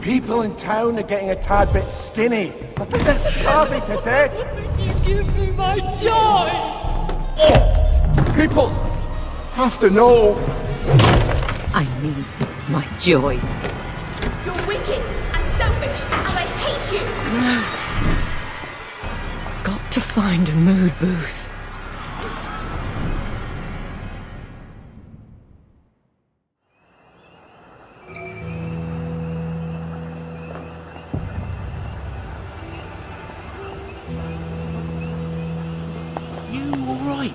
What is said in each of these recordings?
People in town are getting a tad bit skinny. I think they're starving to death. You give me my joy! Oh, people have to know. I need my joy. You're wicked and selfish, and I hate you! No. Got to find a mood booth.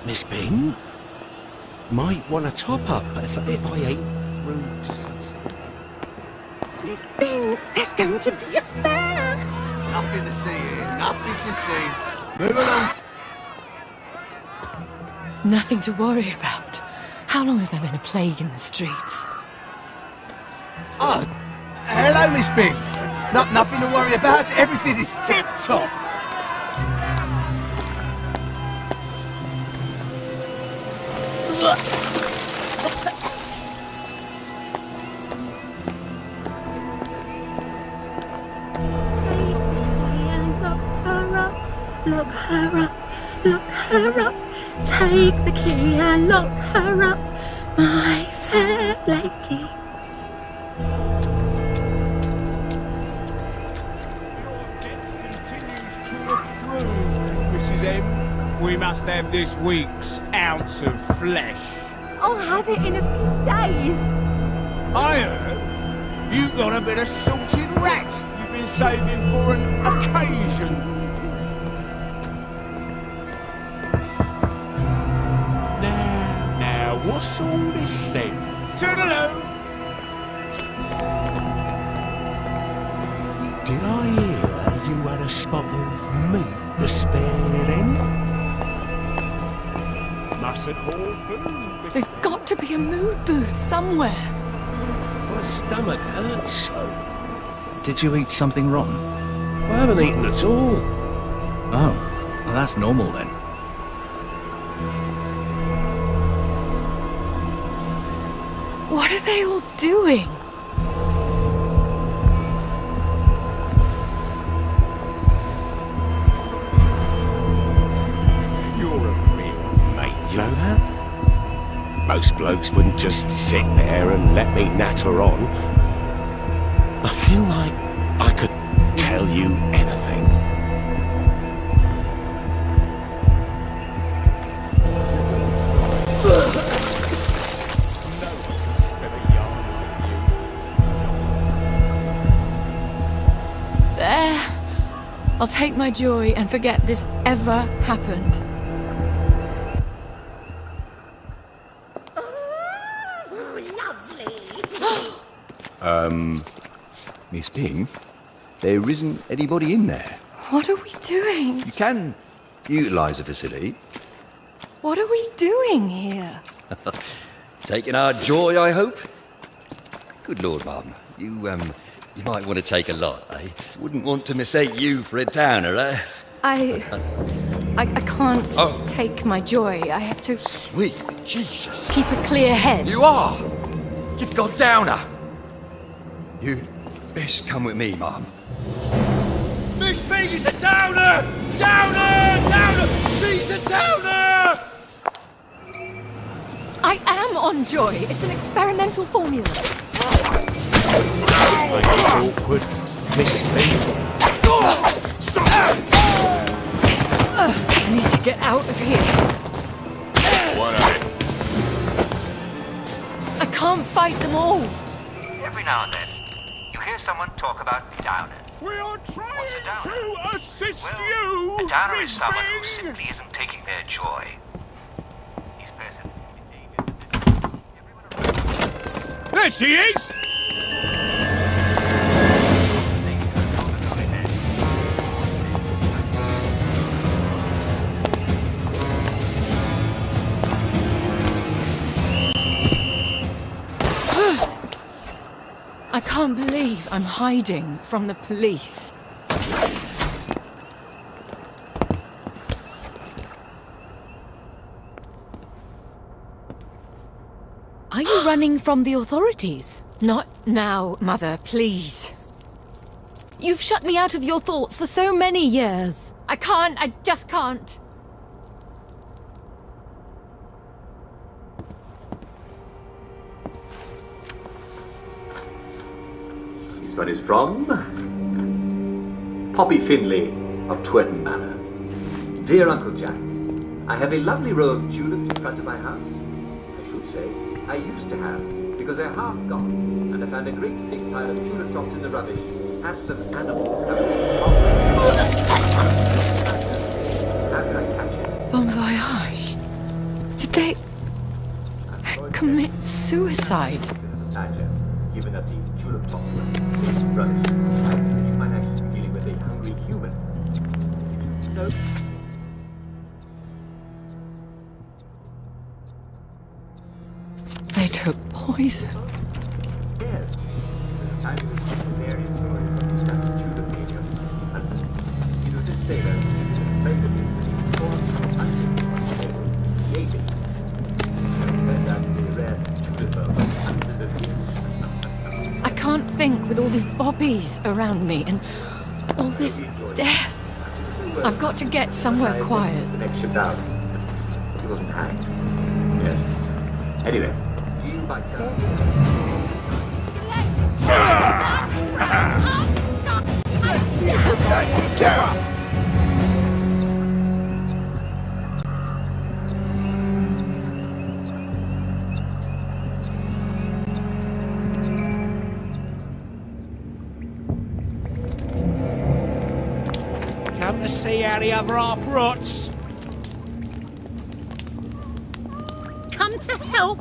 Miss Bing? Might want to top up if I ain't rude. Miss Bing, there's going to be a fair! Nothing to see here, nothing to see. Move along. Nothing to worry about. How long has there been a plague in the streets? Oh, hello, Miss Bing. Nothing to worry about, everything is tip-top. Lock her up, lock her up. Take the key and lock her up, my fair lady. Mrs. M, we must have this week's ounce of flesh. I'll have it in a few days. I heard you got a bit of salted rat you've been saving for an occasion. Now, what's all this then? Toodaloo! Did I hear you had a spot of meat to spare then? Mustn't hoard food. There's got to be a mood booth somewhere. My stomach hurts so. Did you eat something rotten? I haven't eaten at all. Oh, well, that's normal then. What are they all doing? You're a real mate, You know that? Most blokes wouldn't just sit there and let me natter on. I feel like I could tell you anything. There. I'll take my joy and forget this ever happened. Miss Bing, there isn't anybody in there. What are we doing? You can utilise the facility. What are we doing here? Taking our joy, I hope? Good Lord, Mum. You might want to take a lot, eh? Wouldn't want to mistake you for a towner, eh? I can't take my joy. I have to Sweet Jesus. keep a clear head. You are! You've got downer! You best come with me, Mum. Miss Bing is a downer! Downer! Downer! She's a downer! I am on joy. It's an experimental formula. Awkward, Miss Bing. I need to get out of here. What of it? I can't fight them all. Every now and then, you hear someone talk about downers. We are What's a trying downer? to assist Well, you, a downer is Miss someone who Bing. simply isn't taking their joy. These persons, There she is! I can't believe I'm hiding from the police. Are you running from the authorities? Not now, Mother, please. You've shut me out of your thoughts for so many years. I can't. I just can't. This one is from Poppy Finlay of Twerton Manor. Dear Uncle Jack, I have a lovely row of tulips in front of my house. I should say, I used to have, because they're half gone, and I found a great big pile of tulip tops in the rubbish. Has some animal How can I catch it? Bon voyage. Did they commit suicide? Badger, giving up the tulip tops with rubbish. I think you might actually be dealing with a hungry human. No. They took poison. Yes. I was very sorry for that tulip maker. And, you know, this sailor, afraid of it, or ate it. And that the rare tulip under the view. I can't think with all these bobbies around me and all this death. I've got to get somewhere quiet. The next ship out. He wasn't hanged. Yes. Anyway, do you like Come to see how the other half rots. Come to help.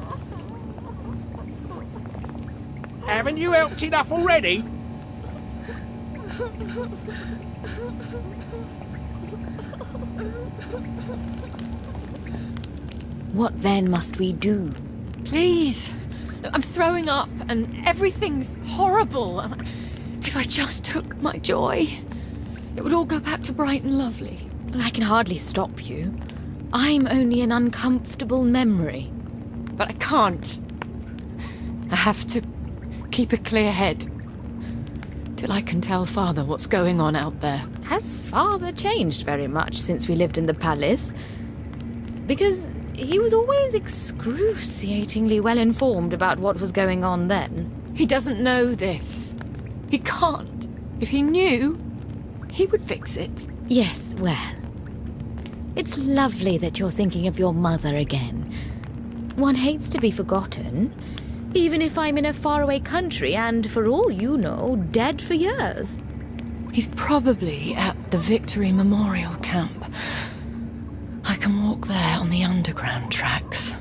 Haven't you helped enough already? What then must we do? Please. I'm throwing up and everything's horrible. If I just took my joy, it would all go back to bright and lovely. Well, I can hardly stop you. I'm only an uncomfortable memory. But I can't. I have to keep a clear head. Till I can tell Father what's going on out there. Has Father changed very much since we lived in the palace? Because he was always excruciatingly well informed about what was going on then. He doesn't know this. He can't. If he knew, he would fix it. Yes, well. It's lovely that you're thinking of your mother again. One hates to be forgotten, even if I'm in a faraway country and, for all you know, dead for years. He's probably at the Victory Memorial Camp. I can walk there on the underground tracks.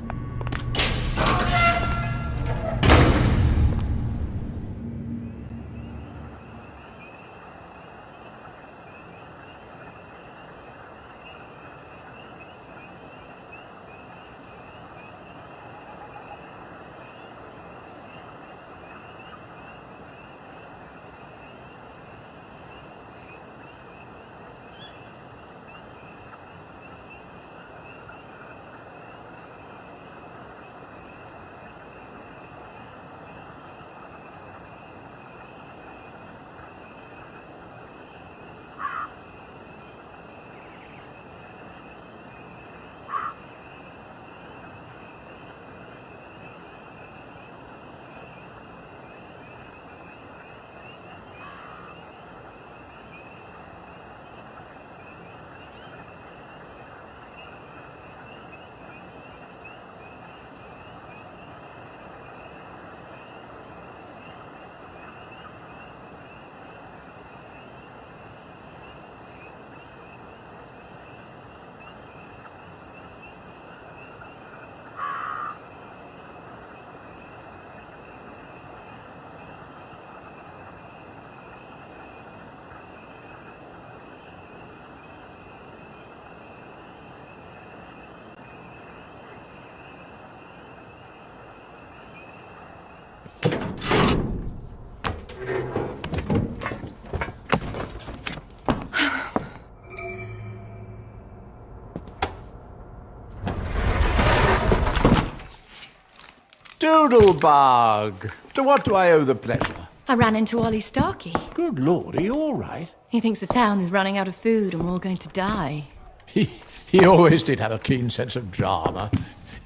Doodlebug! To what do I owe the pleasure? I ran into Ollie Starkey. Good Lord, are you all right? He thinks the town is running out of food and we're all going to die. He always did have a keen sense of drama.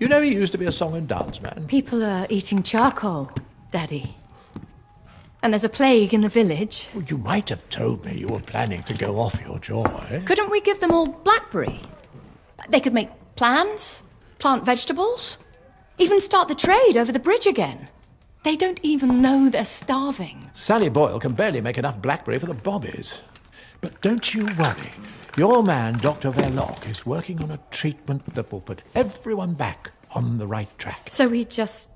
You know, he used to be a song and dance man. People are eating charcoal, Daddy. And there's a plague in the village. Well, you might have told me you were planning to go off your joy. Couldn't we give them all blackberry? They could make plans, plant vegetables, even start the trade over the bridge again. They don't even know they're starving. Sally Boyle can barely make enough blackberry for the bobbies. But don't you worry. Your man, Dr. Verloc, is working on a treatment that will put everyone back on the right track. So we just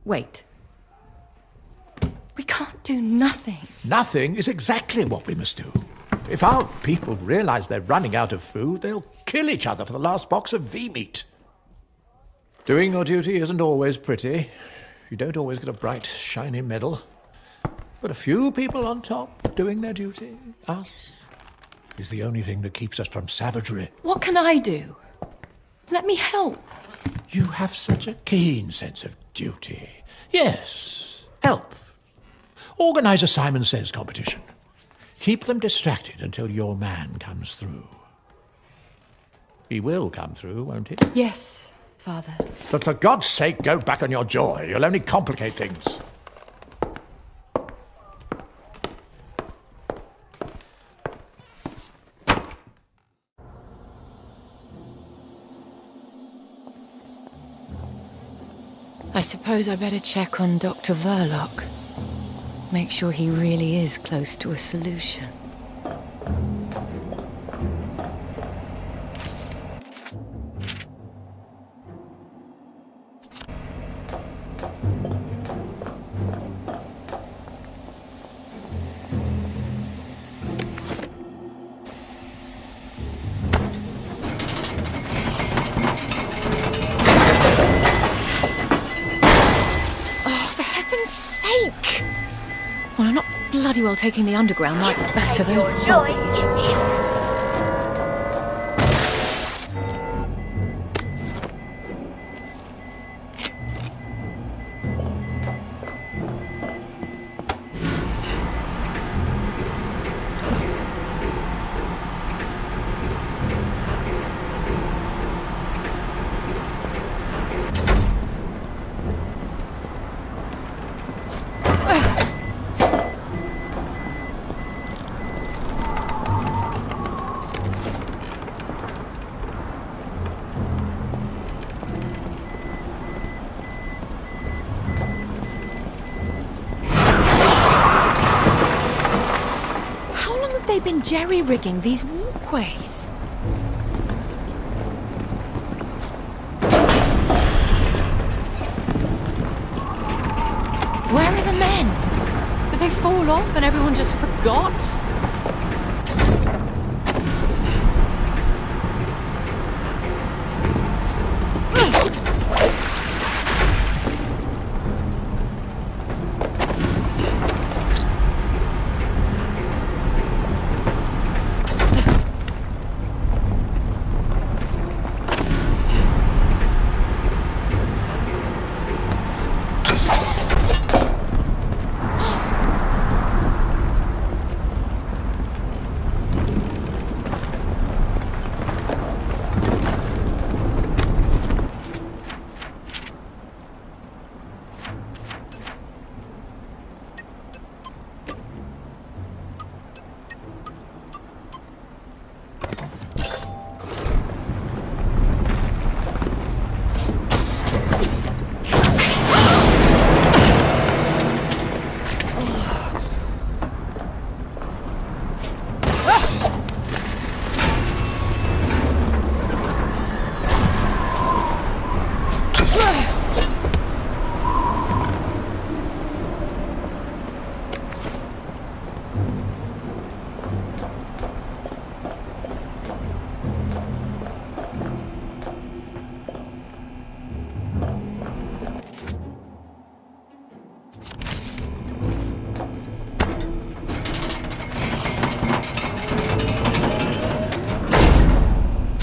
wait. We can't do nothing. Nothing is exactly what we must do. If our people realize they're running out of food, they'll kill each other for the last box of V-meat. Doing your duty isn't always pretty. You don't always get a bright, shiny medal. But a few people on top doing their duty, us, is the only thing that keeps us from savagery. What can I do? Let me help. You have such a keen sense of duty. Yes, help. Organize a Simon Says competition. Keep them distracted until your man comes through. He will come through, won't he? Yes, Father. But for God's sake, go back on your joy. You'll only complicate things. I suppose I better check on Dr. Verloc. Make sure he really is close to a solution. Well, I'm not bloody well taking the underground right back to those bodies. They've been jerry-rigging these walkways. Where are the men? Did they fall off and everyone just forgot?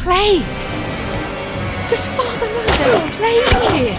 Plague! Does Father know there's a plague here?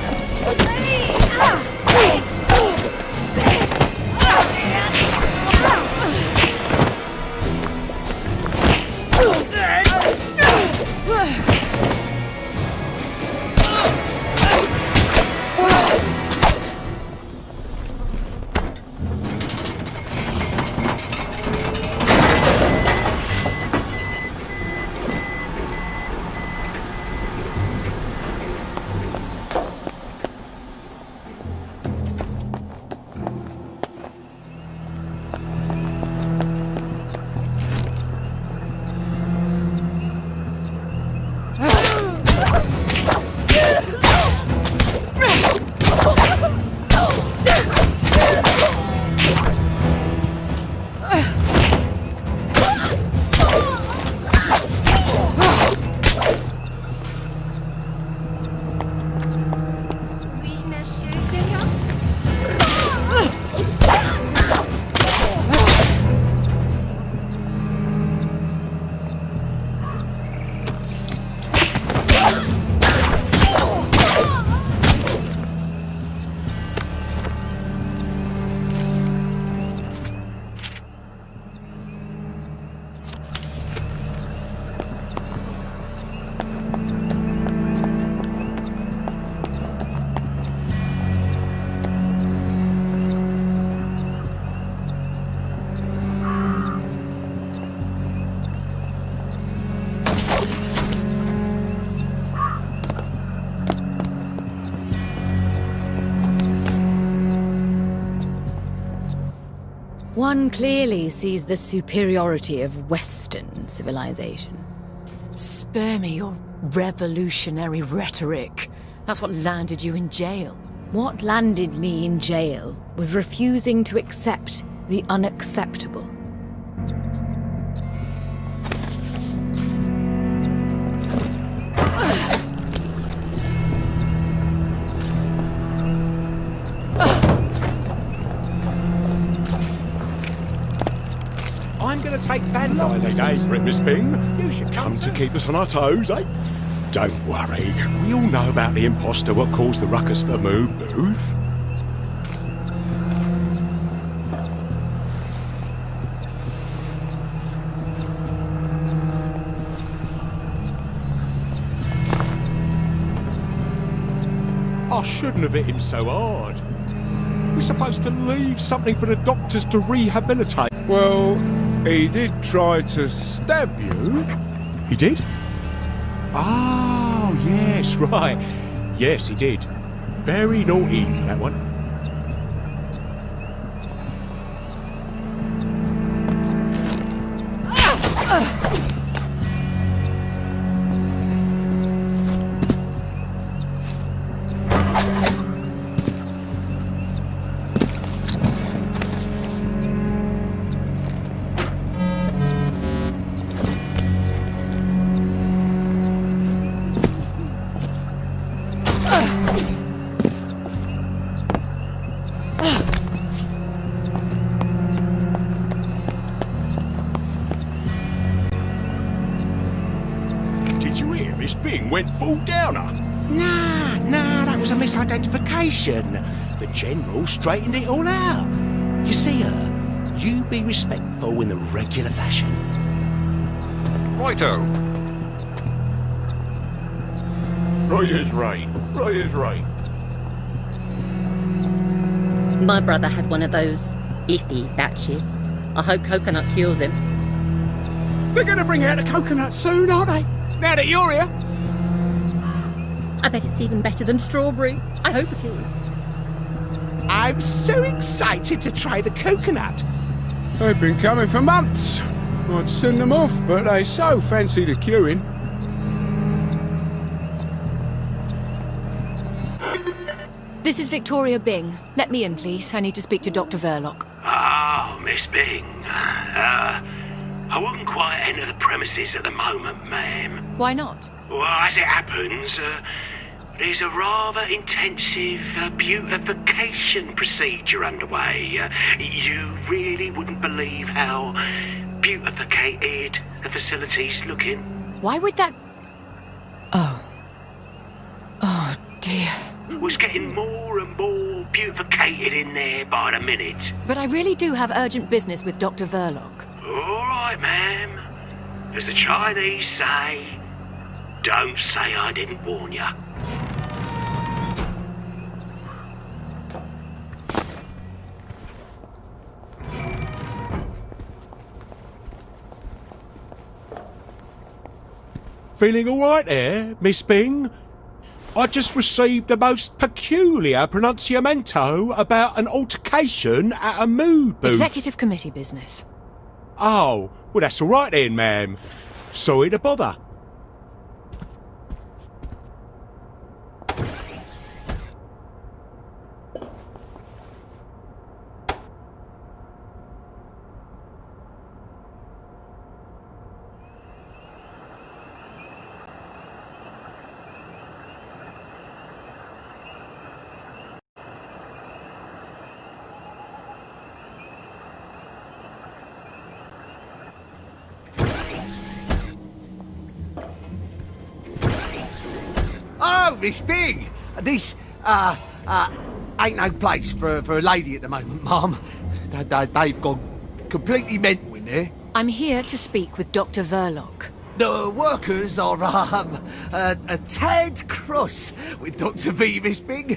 One clearly sees the superiority of Western civilization. Spare me your revolutionary rhetoric. That's what landed you in jail. What landed me in jail was refusing to accept the unacceptable. I'm going to take Ben's Lovely day for it, Miss Bing. You should come to keep us on our toes, eh? Don't worry. We all know about the imposter what caused the ruckus the move. I shouldn't have hit him so hard. We're supposed to leave something for the doctors to rehabilitate. Well, he did try to stab you. He did? Oh, yes, right. Yes, he did. Very naughty, that one. Miss Bing went full downer. Nah, that was a misidentification. The General straightened it all out. You see her, you be respectful in the regular fashion. Righto. Right is right. Right is right. My brother had one of those iffy batches. I hope coconut cures him. They're going to bring out a coconut soon, aren't they? Now that you're here. I bet it's even better than strawberry. I hope it is. I'm so excited to try the coconut. They've been coming for months. I'd send them off, but they so fancy the curing. This is Victoria Bing. Let me in, please. I need to speak to Dr. Verloc. Oh, Miss Bing. I wouldn't quite enter the premises at the moment, ma'am. Why not? Well, as it happens, there's a rather intensive beautification procedure underway. You really wouldn't believe how beautificated the facility's looking. Why would that... Oh, dear. Was getting more and more beautificated in there by the minute. But I really do have urgent business with Dr. Verloc. All right, ma'am. As the Chinese say, don't say I didn't warn ya. Feeling all right there, Miss Bing? I just received a most peculiar pronunciamento about an altercation at a mood booth. Executive committee business. Oh, well that's all right then, ma'am. Sorry to bother. Oh, Miss Bing! This, ain't no place for a lady at the moment, Mum. They've gone completely mental in there. I'm here to speak with Dr. Verloc. The workers are, a tad cross with Dr. V, Miss Bing.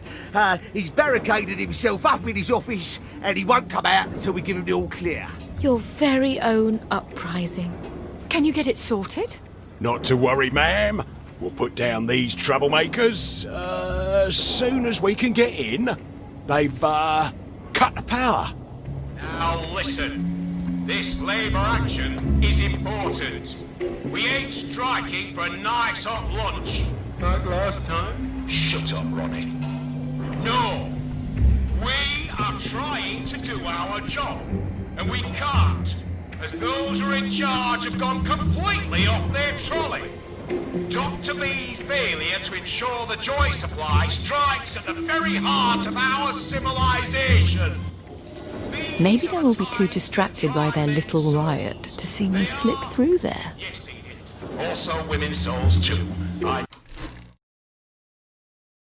He's barricaded himself up in his office and he won't come out until we give him the all clear. Your very own uprising. Can you get it sorted? Not to worry, ma'am. We'll put down these troublemakers as soon as we can get in. They've cut the power. Now, Now listen. This Labour action is important. We ain't striking for a nice hot lunch. Like last time? Shut up, Ronnie. No. We are trying to do our job. And we can't, as those who are in charge have gone completely off their trolley. Dr. B's failure to ensure the joy supply strikes at the very heart of our civilization. Maybe they will be too distracted by their little riot to see me slip through there. Also women's souls too.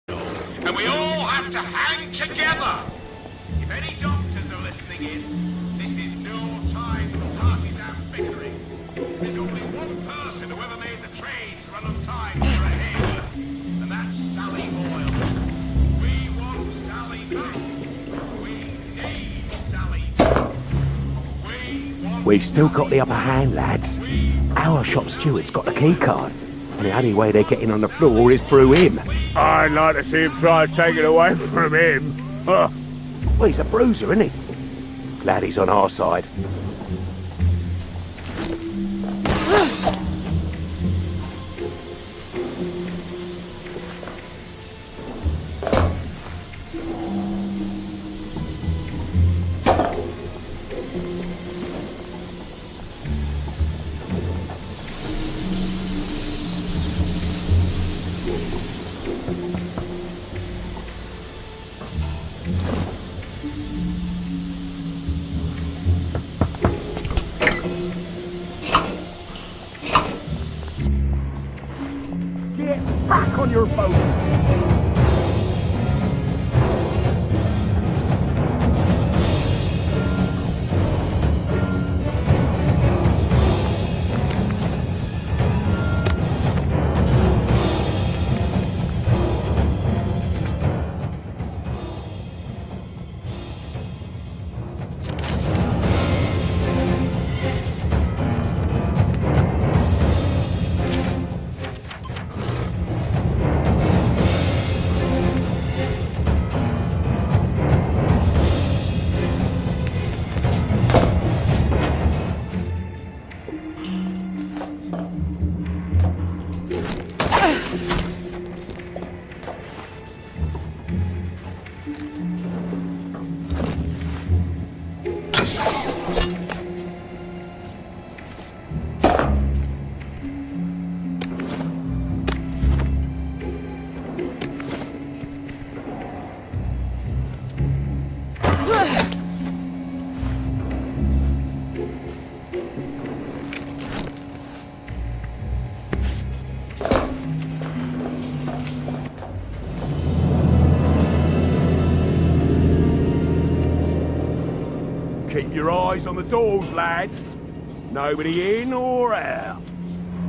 And we all have to hang together. If any doctors are listening in, this is no time for partisan bickering. There's only one person who ever made the trains run on time for a hair, and that's Sally Boyle. We want Sally back. We need Sally back. We've still got the upper hand, lads. Our shop steward's got the key card, and the only way they're getting on the floor is through him. I'd like to see him try and take it away from him. Huh. Well, he's a bruiser, isn't he? Glad he's on our side. Back on your boat! Keep your eyes on the doors, lads. Nobody in or out.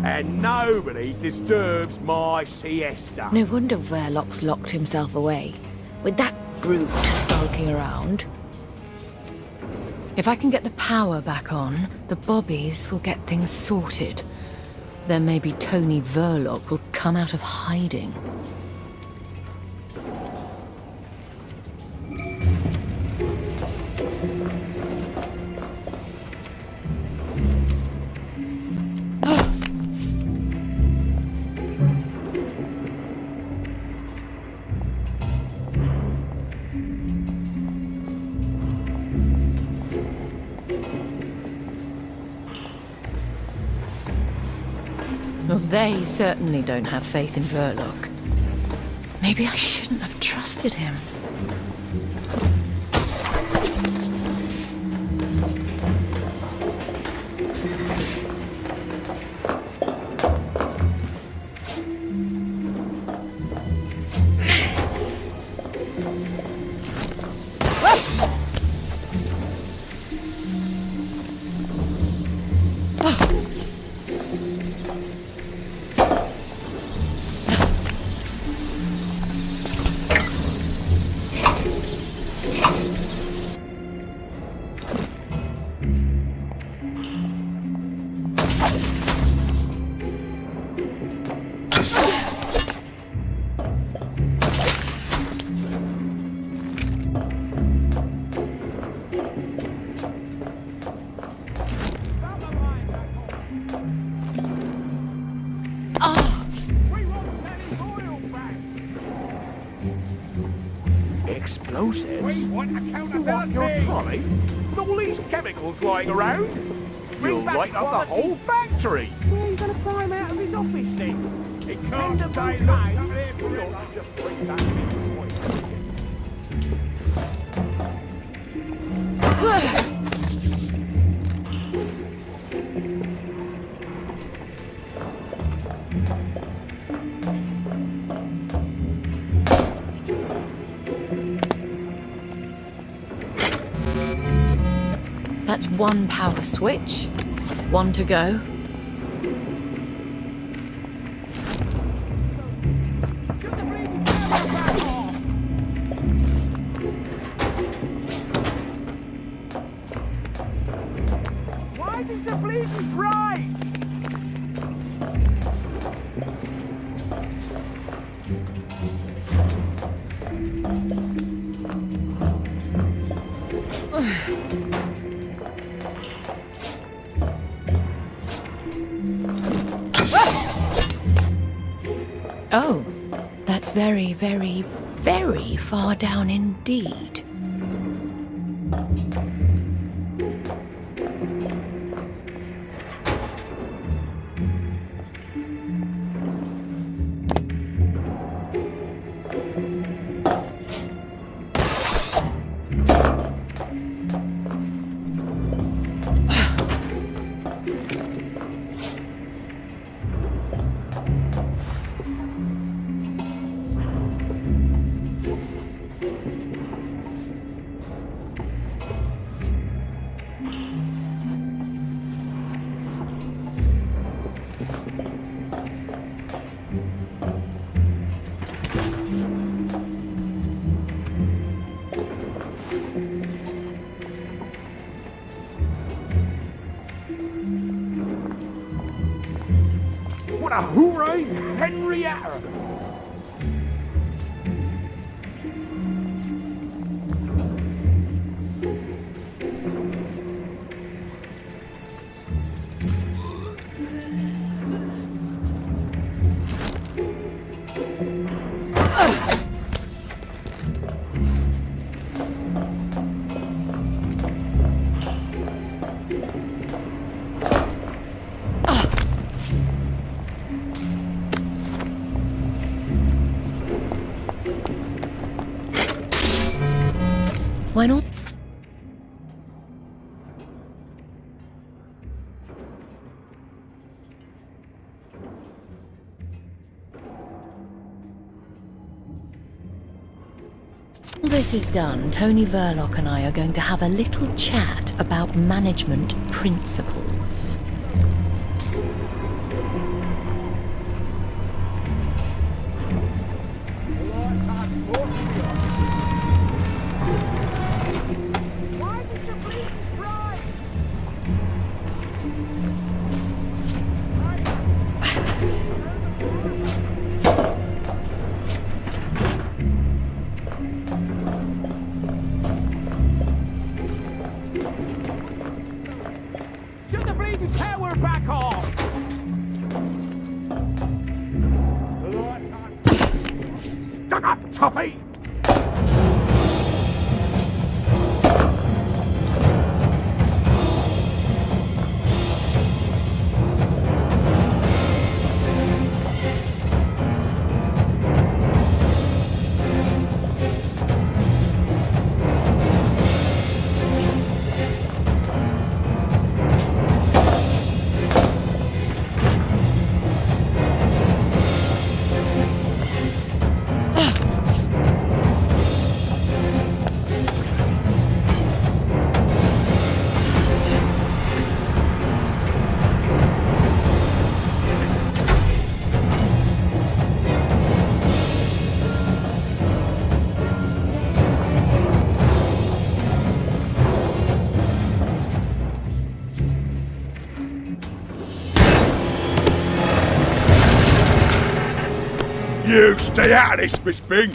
And nobody disturbs my siesta. No wonder Verloc's locked himself away, with that brute skulking around. If I can get the power back on, the Bobbies will get things sorted. Then maybe Tony Verloc will come out of hiding. Well, they certainly don't have faith in Verloc. Maybe I shouldn't have trusted him. what, your trolley? With all these chemicals lying around? You'll light up the whole factory. Where are you going to pry him out of his office then? It can't stay long. Come here for it. I'll just bring that That's one power switch. One to go. Why did the bleeding fry? Oh, that's very, very, very far down indeed. What a hooray, Henrietta! Why not? This is done. Tony Verloc and I are going to have a little chat about management principles. Shut the bleeding tower back off! Stuck up, Toppy! You stay out of this, Miss Bing!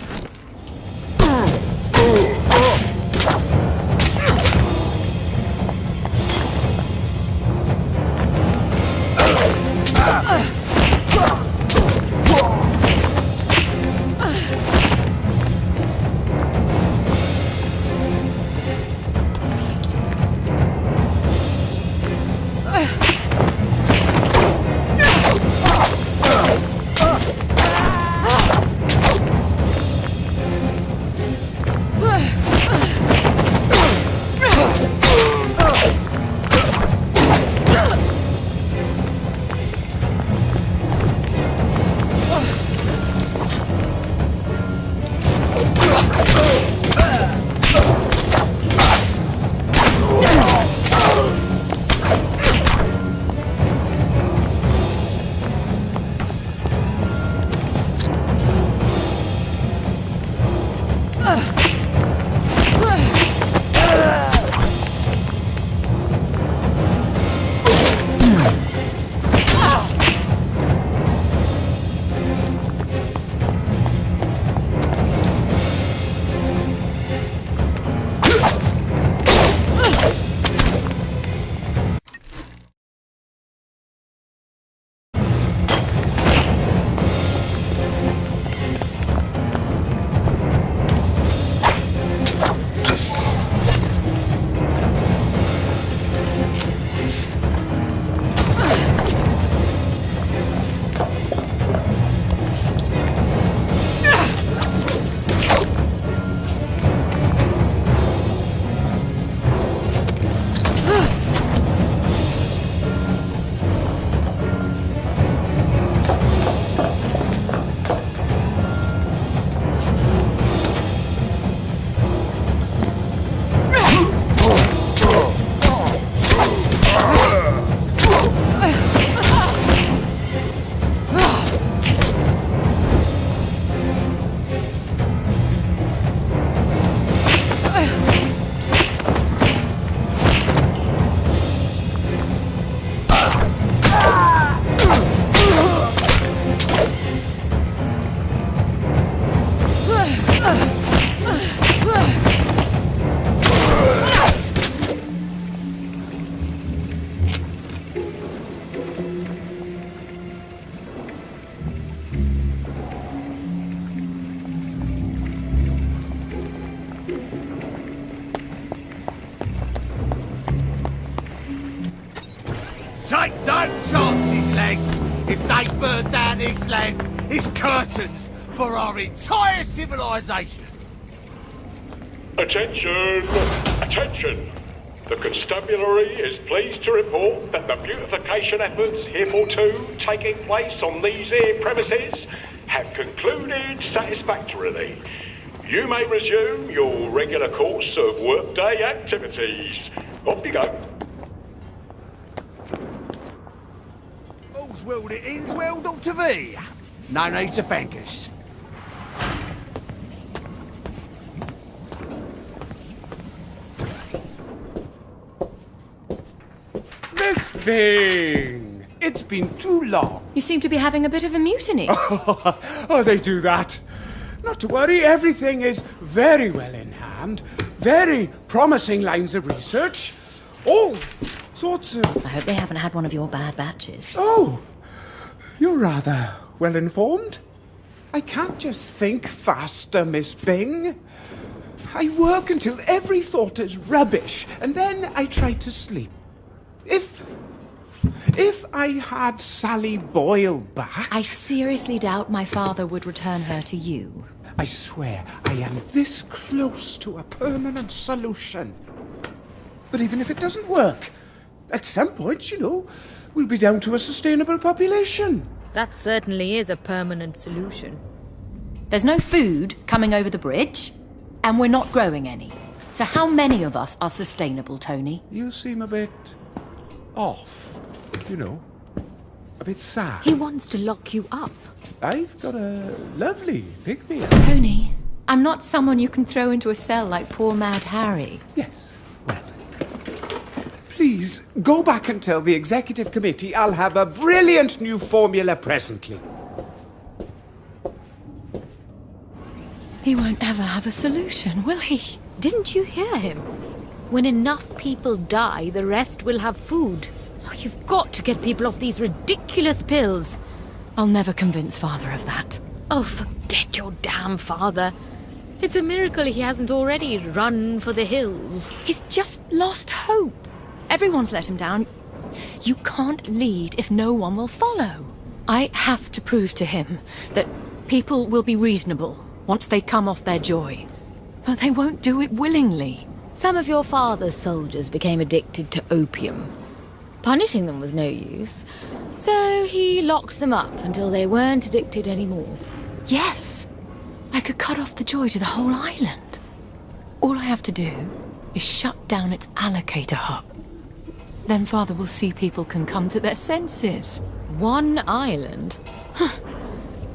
Take no chances, lads. If they burn down this land, it's curtains for our entire civilization. Attention! Attention! The constabulary is pleased to report that the beautification efforts heretofore taking place on these here premises have concluded satisfactorily. You may resume your regular course of workday activities. Off you go. All's well that ends well, Dr. V. No need to thank us. Miss Bing! It's been too long. You seem to be having a bit of a mutiny. Oh, they do that. Not to worry, everything is very well in hand. Very promising lines of research. All sorts of... I hope they haven't had one of your bad batches. Oh, you're rather well informed. I can't just think faster, Miss Bing. I work until every thought is rubbish, and then I try to sleep. If I had Sally Boyle back... I seriously doubt my father would return her to you. I swear, I am this close to a permanent solution. But even if it doesn't work, at some point, we'll be down to a sustainable population. That certainly is a permanent solution. There's no food coming over the bridge, and we're not growing any. So how many of us are sustainable, Tony? You seem a bit... off. A bit sad. He wants to lock you up. I've got a lovely pick-me-up. Tony, I'm not someone you can throw into a cell like poor Mad Harry. Yes, well... Please, go back and tell the executive committee I'll have a brilliant new formula presently. He won't ever have a solution, will he? Didn't you hear him? When enough people die, the rest will have food. Oh, you've got to get people off these ridiculous pills. I'll never convince Father of that. Oh, forget your damn father. It's a miracle he hasn't already run for the hills. He's just lost hope. Everyone's let him down. You can't lead if no one will follow. I have to prove to him that people will be reasonable once they come off their joy. But they won't do it willingly. Some of your father's soldiers became addicted to opium. Punishing them was no use, so he locked them up until they weren't addicted anymore. Yes, I could cut off the joy to the whole island. All I have to do is shut down its allocator hub. Then Father will see people can come to their senses. One island?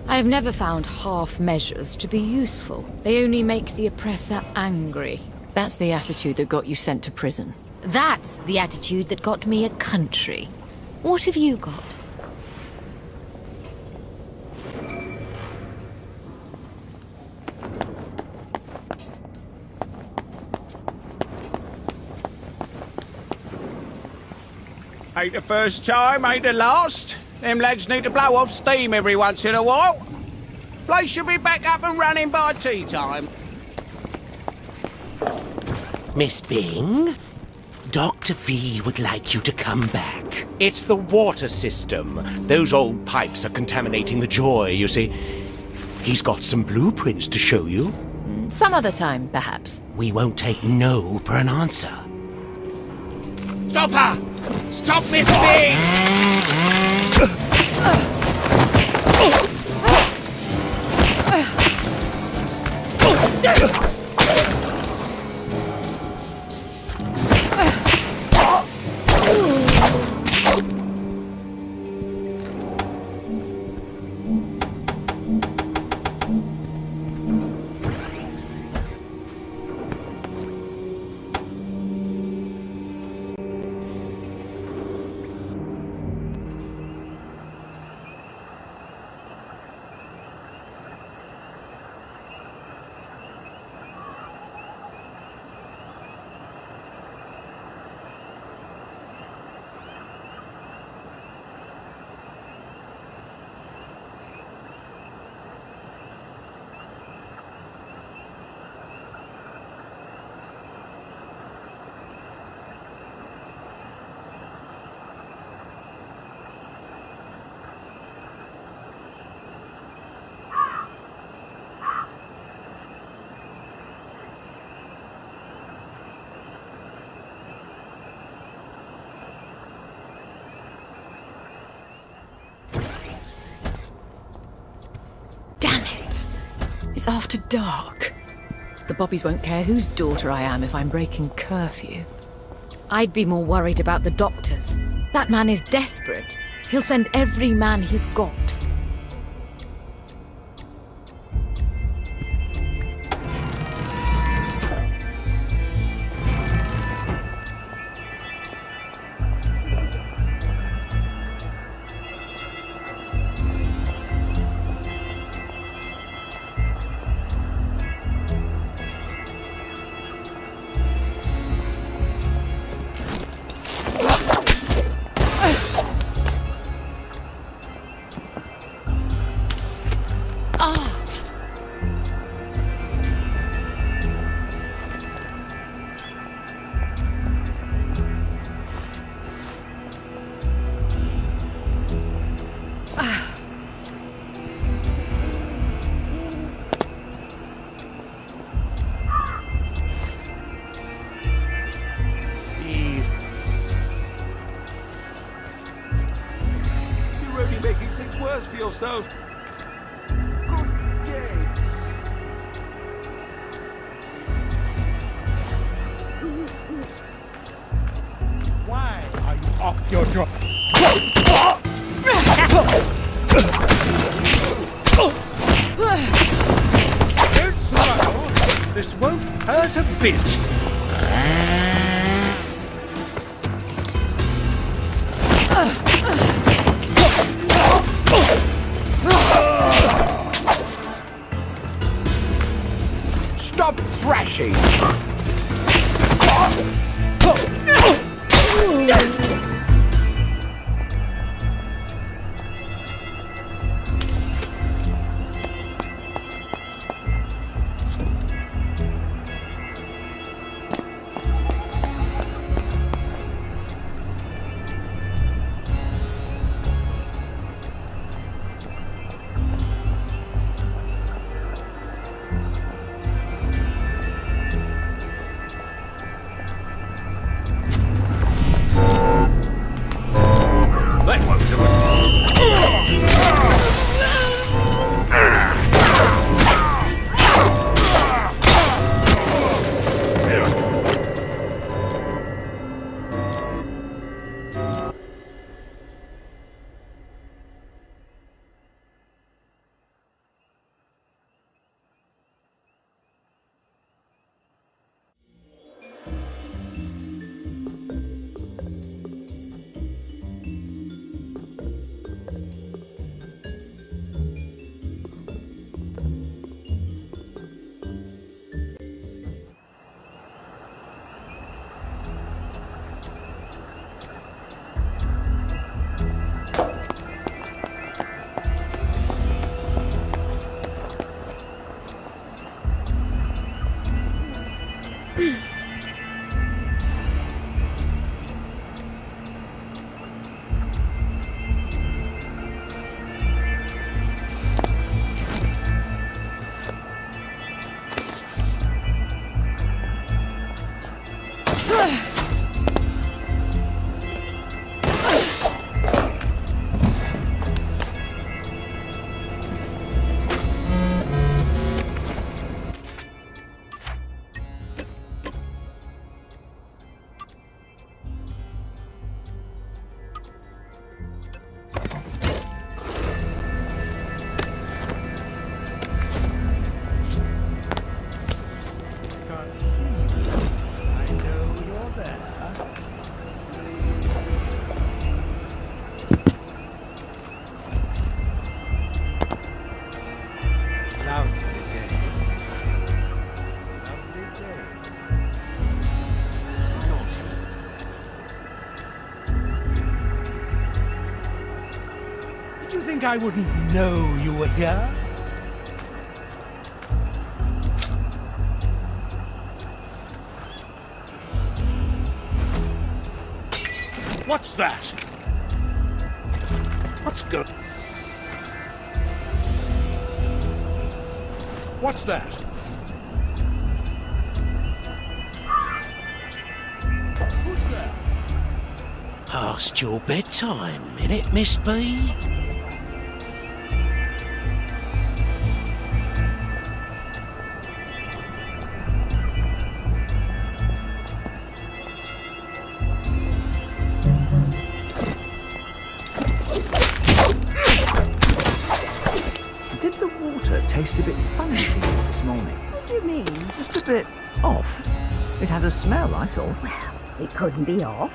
I have never found half measures to be useful. They only make the oppressor angry. That's the attitude that got you sent to prison. That's the attitude that got me a country. What have you got? Ain't the first time, ain't the last. Them lads need to blow off steam every once in a while. Place should be back up and running by tea time. Miss Bing? Dr. V would like you to come back. It's the water system. Those old pipes are contaminating the Joy, you see. He's got some blueprints to show you. Some other time, perhaps. We won't take no for an answer. Stop her! Stop Miss Bing! It's after dark. The Bobbies won't care whose daughter I am if I'm breaking curfew. I'd be more worried about the doctors. That man is desperate. He'll send every man he's got. This won't hurt a bit. Stop thrashing! I wouldn't know you were here. What's that? What's good? What's that? Who's there? Past your bedtime, innit, Miss B? tasted a bit funny to me this morning. What do you mean? Just a bit off. It had a smell, I thought. Well, it couldn't be off.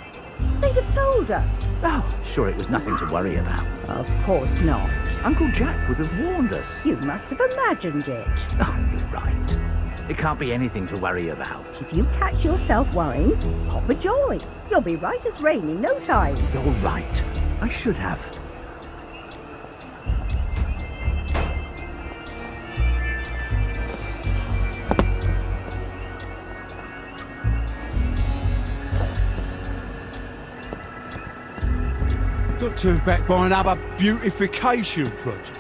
They'd have told us. Oh, sure, it was nothing to worry about. Of course not. Uncle Jack would have warned us. You must have imagined it. Oh, you're right. It can't be anything to worry about. If you catch yourself worrying, pop a joy. You'll be right as rain in no time. You're right. I should have. Got to back by another beautification project.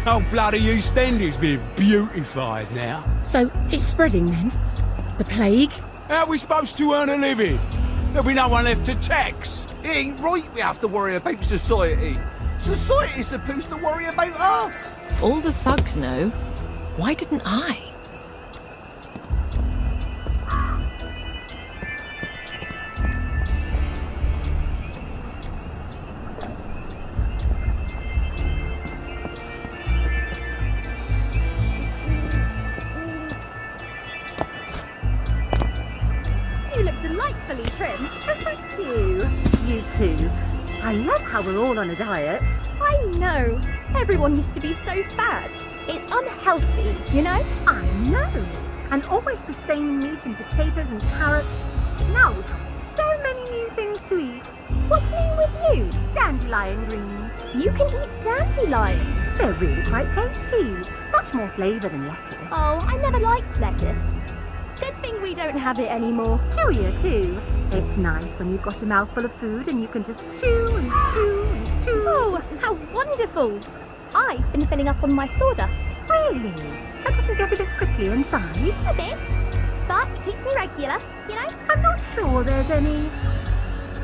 Oh, bloody East End is being beautified now. So it's spreading then? The plague? How are we supposed to earn a living? There'll be no one left to tax. It ain't right we have to worry about society. Society's supposed to worry about us. All the thugs know. Why didn't I? You look delightfully trim. Thank you. You too. I love how we're all on a diet. I know. Everyone used to be so fat. It's unhealthy, you know? I know. And always the same meat and potatoes and carrots. Now we've got so many new things to eat. What's new with you? Dandelion greens. You can eat dandelions. They're really quite tasty. Much more flavour than lettuce. Oh, I never liked lettuce. Good thing we don't have it anymore. Chewier too. It's nice when you've got a mouthful of food and you can just chew and chew and chew. Oh, how wonderful! I've been filling up on my sawdust. Really? That doesn't get a bit prickly inside? A bit. But it keeps me regular, you know? I'm not sure there's any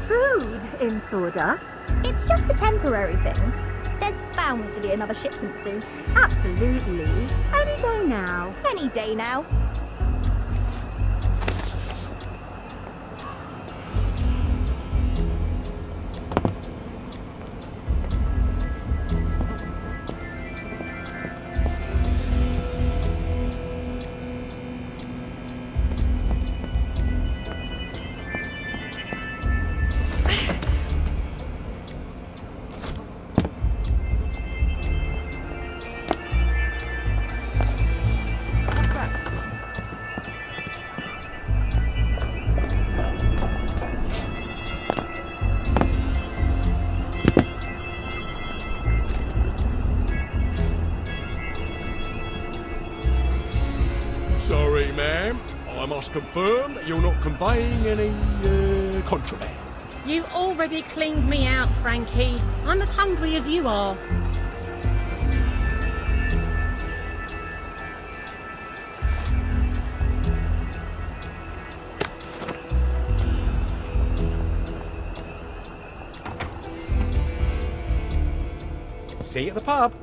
food in sawdust. It's just a temporary thing. There's bound to be another shipment soon. Absolutely. Any day now. Any day now. Sorry, ma'am. I must confirm that you're not conveying any, contraband. You already cleaned me out, Frankie. I'm as hungry as you are. See you at the pub.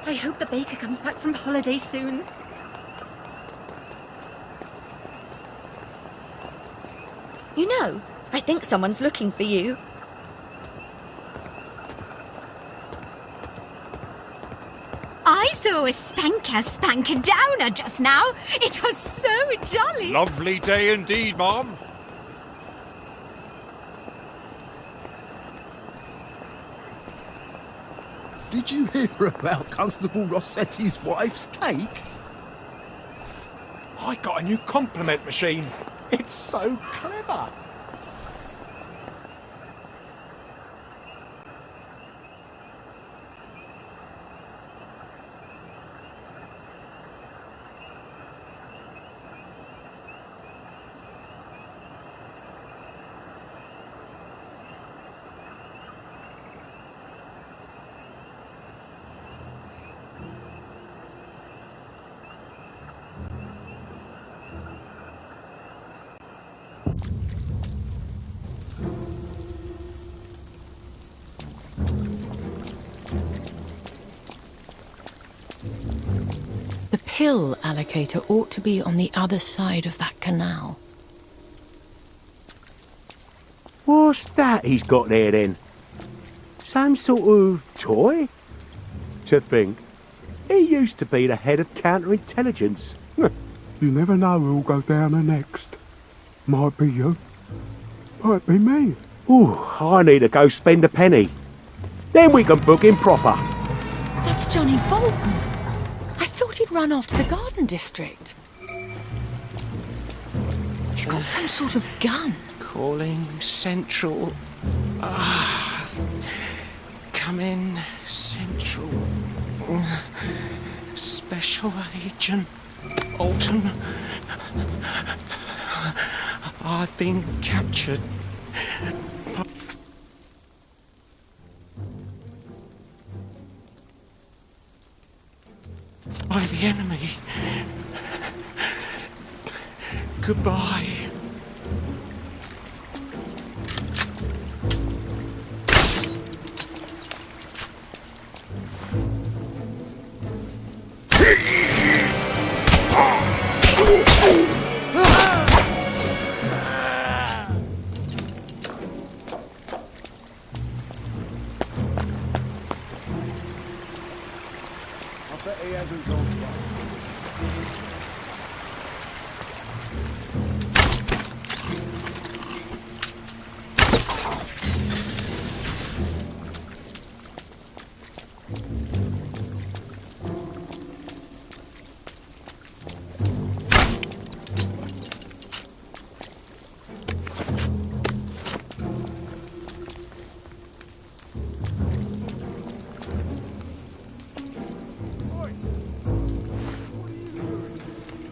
I hope the baker comes back from holiday soon. You know, I think someone's looking for you. I saw a spanker downer just now. It was so jolly. Lovely day indeed, Mom. Did you hear about Constable Rossetti's wife's cake? I got a new compliment machine. It's so clever. The pill allocator ought to be on the other side of that canal. What's that he's got there then? Some sort of toy? To think, he used to be the head of counterintelligence. You never know who'll go down the next. Might be you. Might be me. Ooh, I need to go spend a penny. Then we can book him proper. That's Johnny Bolton. I thought he'd run off to the Garden District. He's got some sort of gun. Calling Central. Come in, Central. Special Agent Alton. I've been captured. By the enemy. Goodbye. bet he hasn't gone far.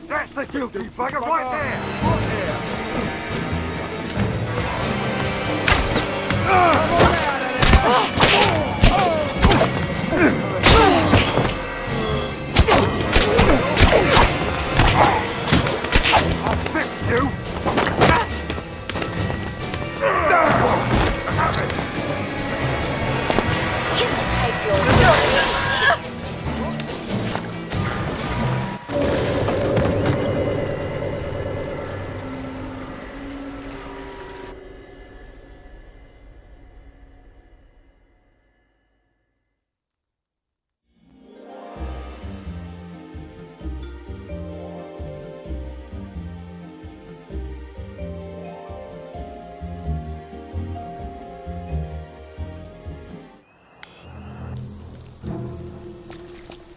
That's the guilty bugger right there! Right there! I'll fix you!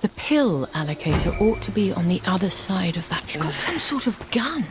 The pill allocator ought to be on the other side of that. He's got some sort of gun.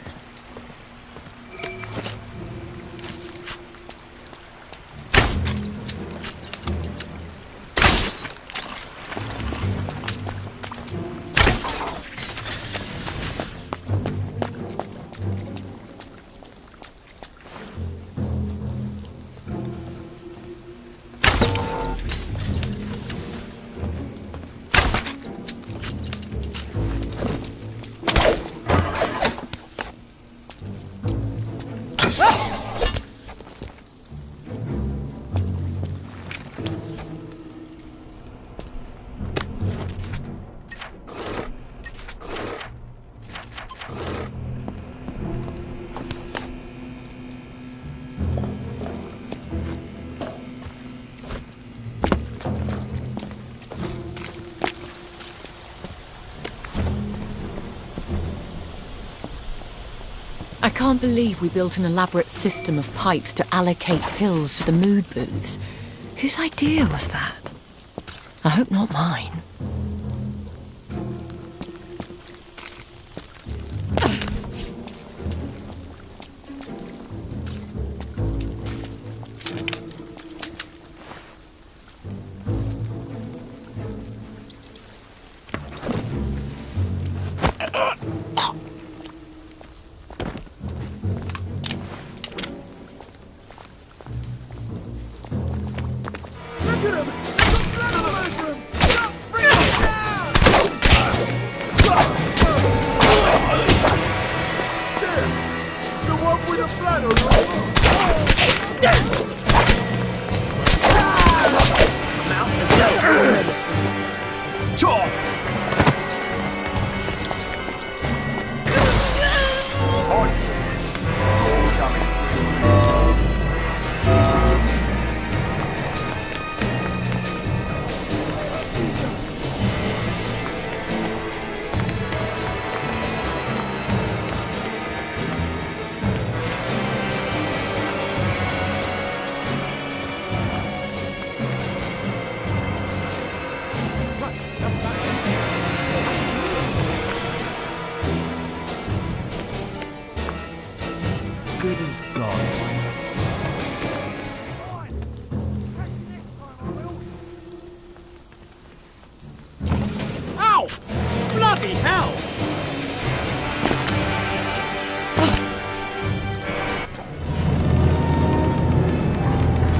I can't believe we built an elaborate system of pipes to allocate pills to the mood booths. Whose idea was that? I hope not mine. Good as gone. Ow! Bloody hell!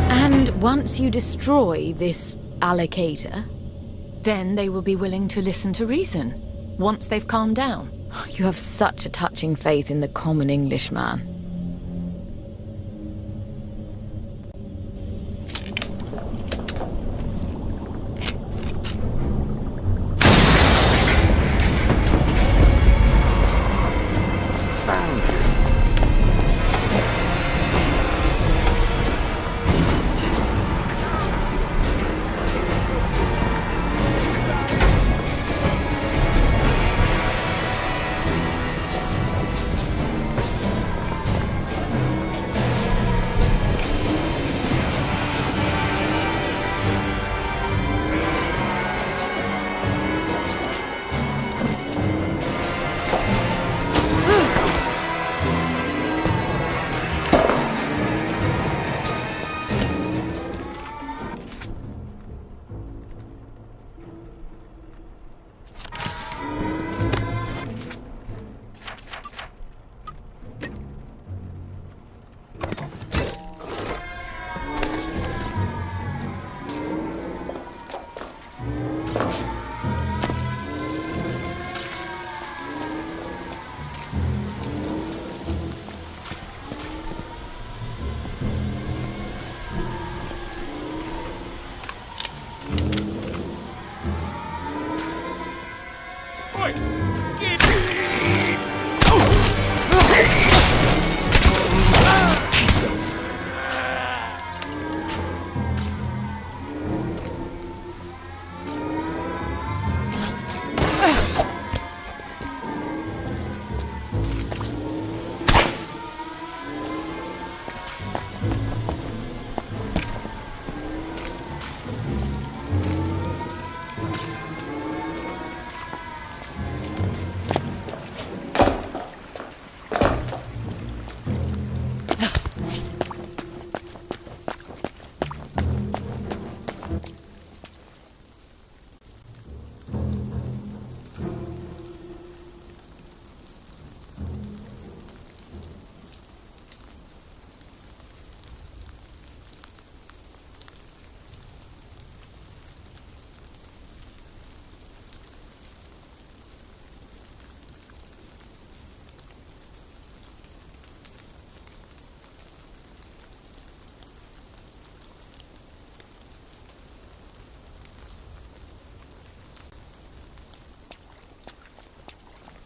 And once you destroy this allocator, then they will be willing to listen to reason, once they've calmed down. You have such a touching faith in the common Englishman.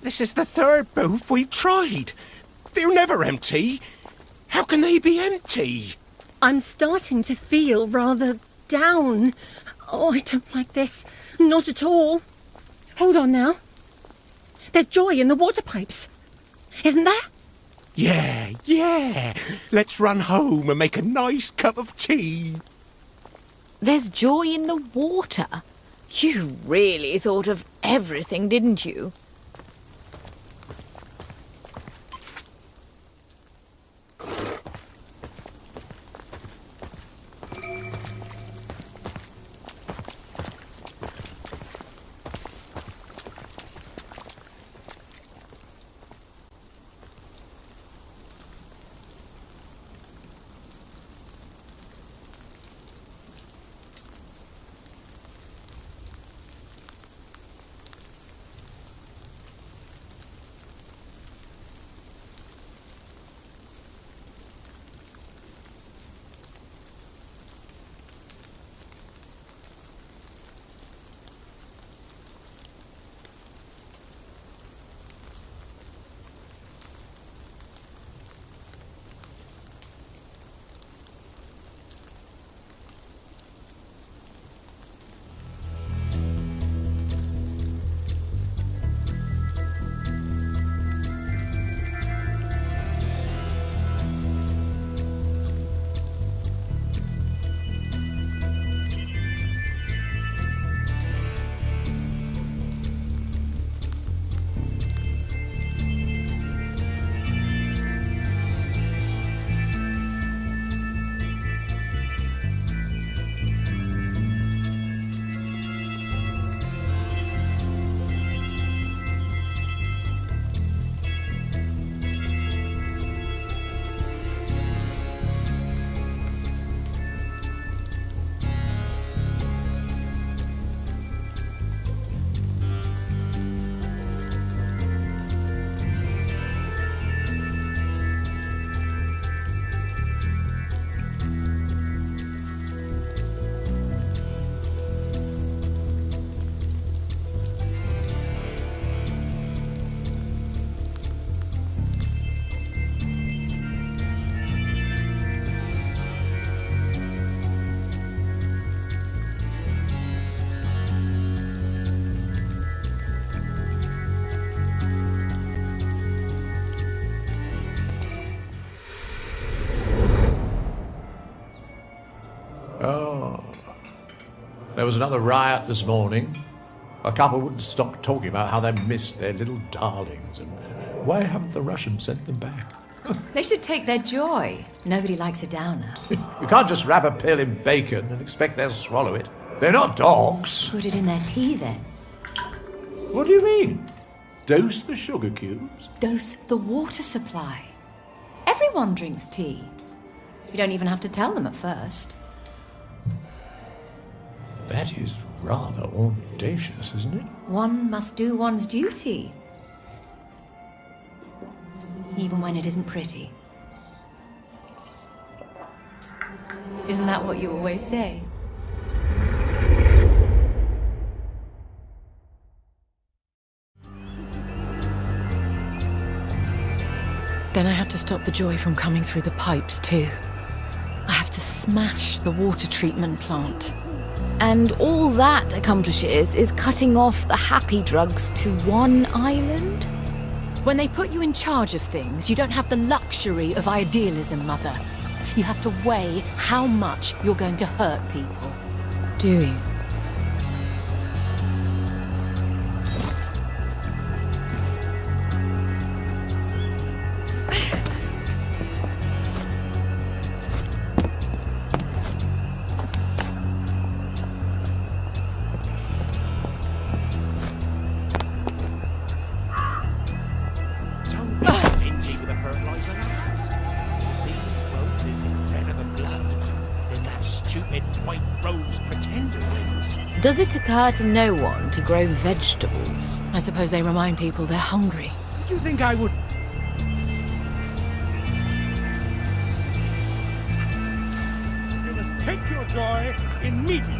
This is the third booth we've tried. They're never empty. How can they be empty? I'm starting to feel rather down. Oh, I don't like this. Not at all. Hold on now. There's joy in the water pipes. Isn't there? Yeah. Let's run home and make a nice cup of tea. There's joy in the water. You really thought of everything, didn't you? There was another riot this morning. A couple wouldn't stop talking about how they missed their little darlings, and why haven't the Russians sent them back? They should take their joy. Nobody likes a downer. You can't just wrap a pill in bacon and expect they'll swallow it. They're not dogs. Put it in their tea, then. What do you mean? Dose the sugar cubes? Dose the water supply. Everyone drinks tea. You don't even have to tell them at first. That is rather audacious, isn't it? One must do one's duty. Even when it isn't pretty. Isn't that what you always say? Then I have to stop the joy from coming through the pipes, too. I have to smash the water treatment plant. And all that accomplishes is cutting off the happy drugs to one island? When they put you in charge of things, you don't have the luxury of idealism, Mother. You have to weigh how much you're going to hurt people. Do you? Does it occur to no one to grow vegetables? I suppose they remind people they're hungry. Do you think I would... You must take your joy immediately.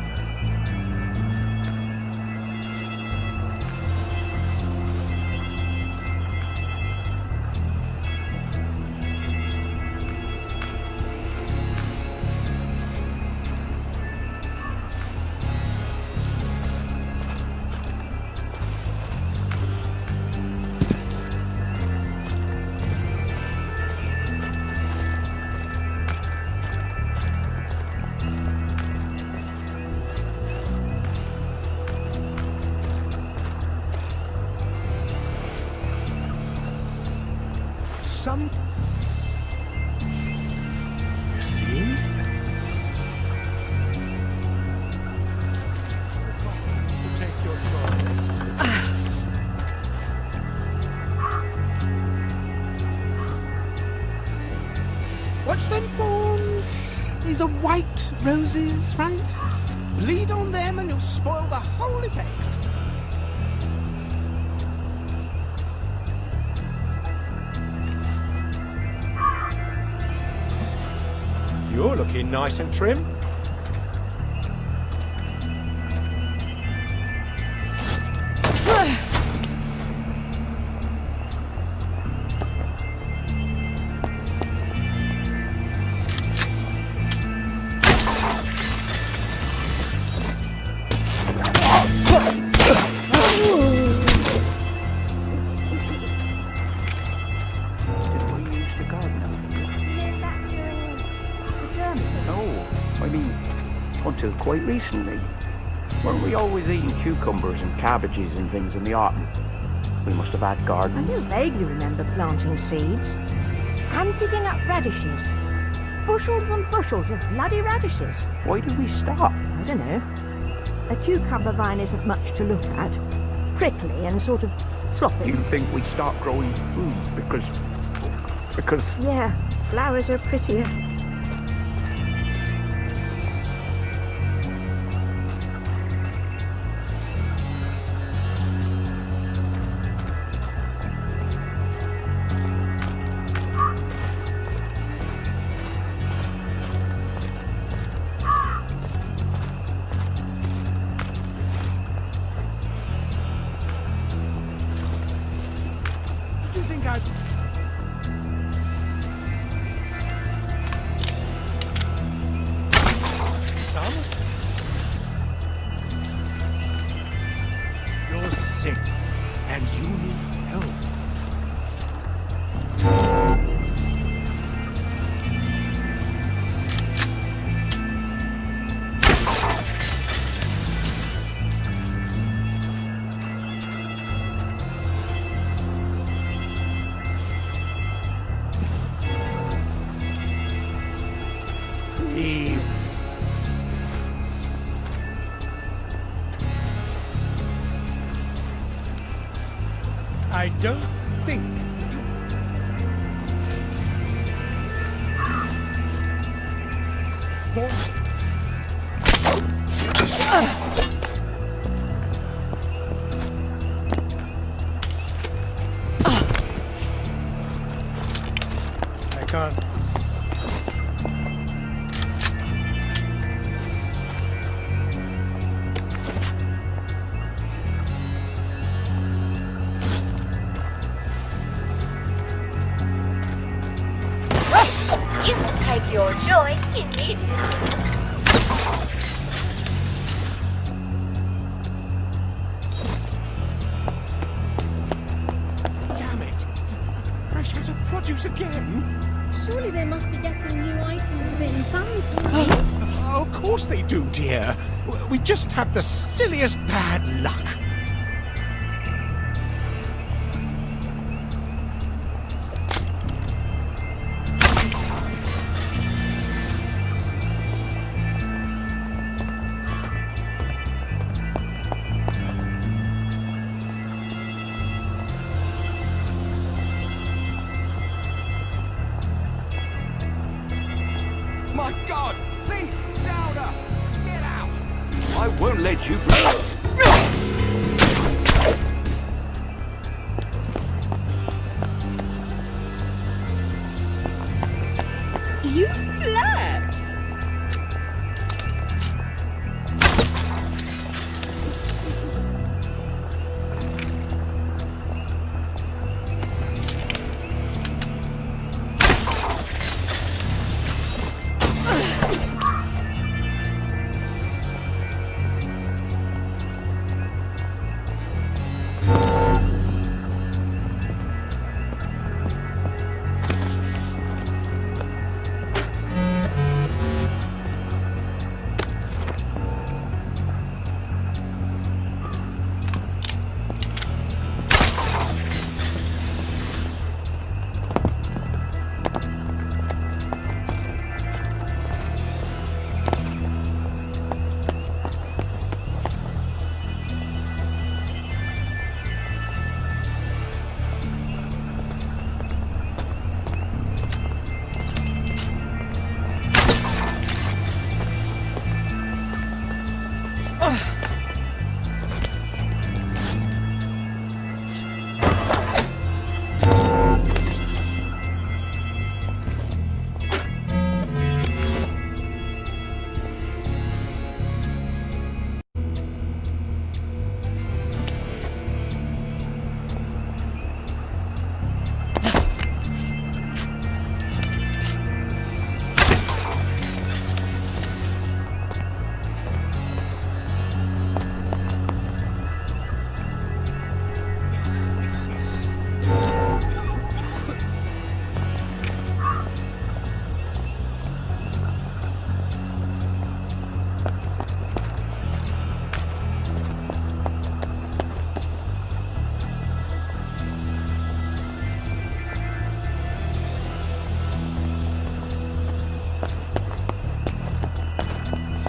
some... You see? Take your choice. Watch them thorns. These are white roses, right? Bleed on them and you'll spoil the whole effect. You're looking nice and trim. Until quite recently. Weren't we always eating cucumbers and cabbages and things in the autumn? We must have had gardens. I do vaguely remember planting seeds and digging up radishes. Bushels and bushels of bloody radishes. Why did we stop? I don't know. A cucumber vine isn't much to look at. Prickly and sort of sloppy. You think we stopped growing food because... Yeah, flowers are prettier. You're sick, and you need help. Eve. I don't think you... I can't. You can take your joy immediately. Damn it! Fresh out of produce again? Surely they must be getting new items in sometime. Of course they do, dear. We just have the silliest bad luck. My God! Please, louder! Get out! I won't let you go. You flirt!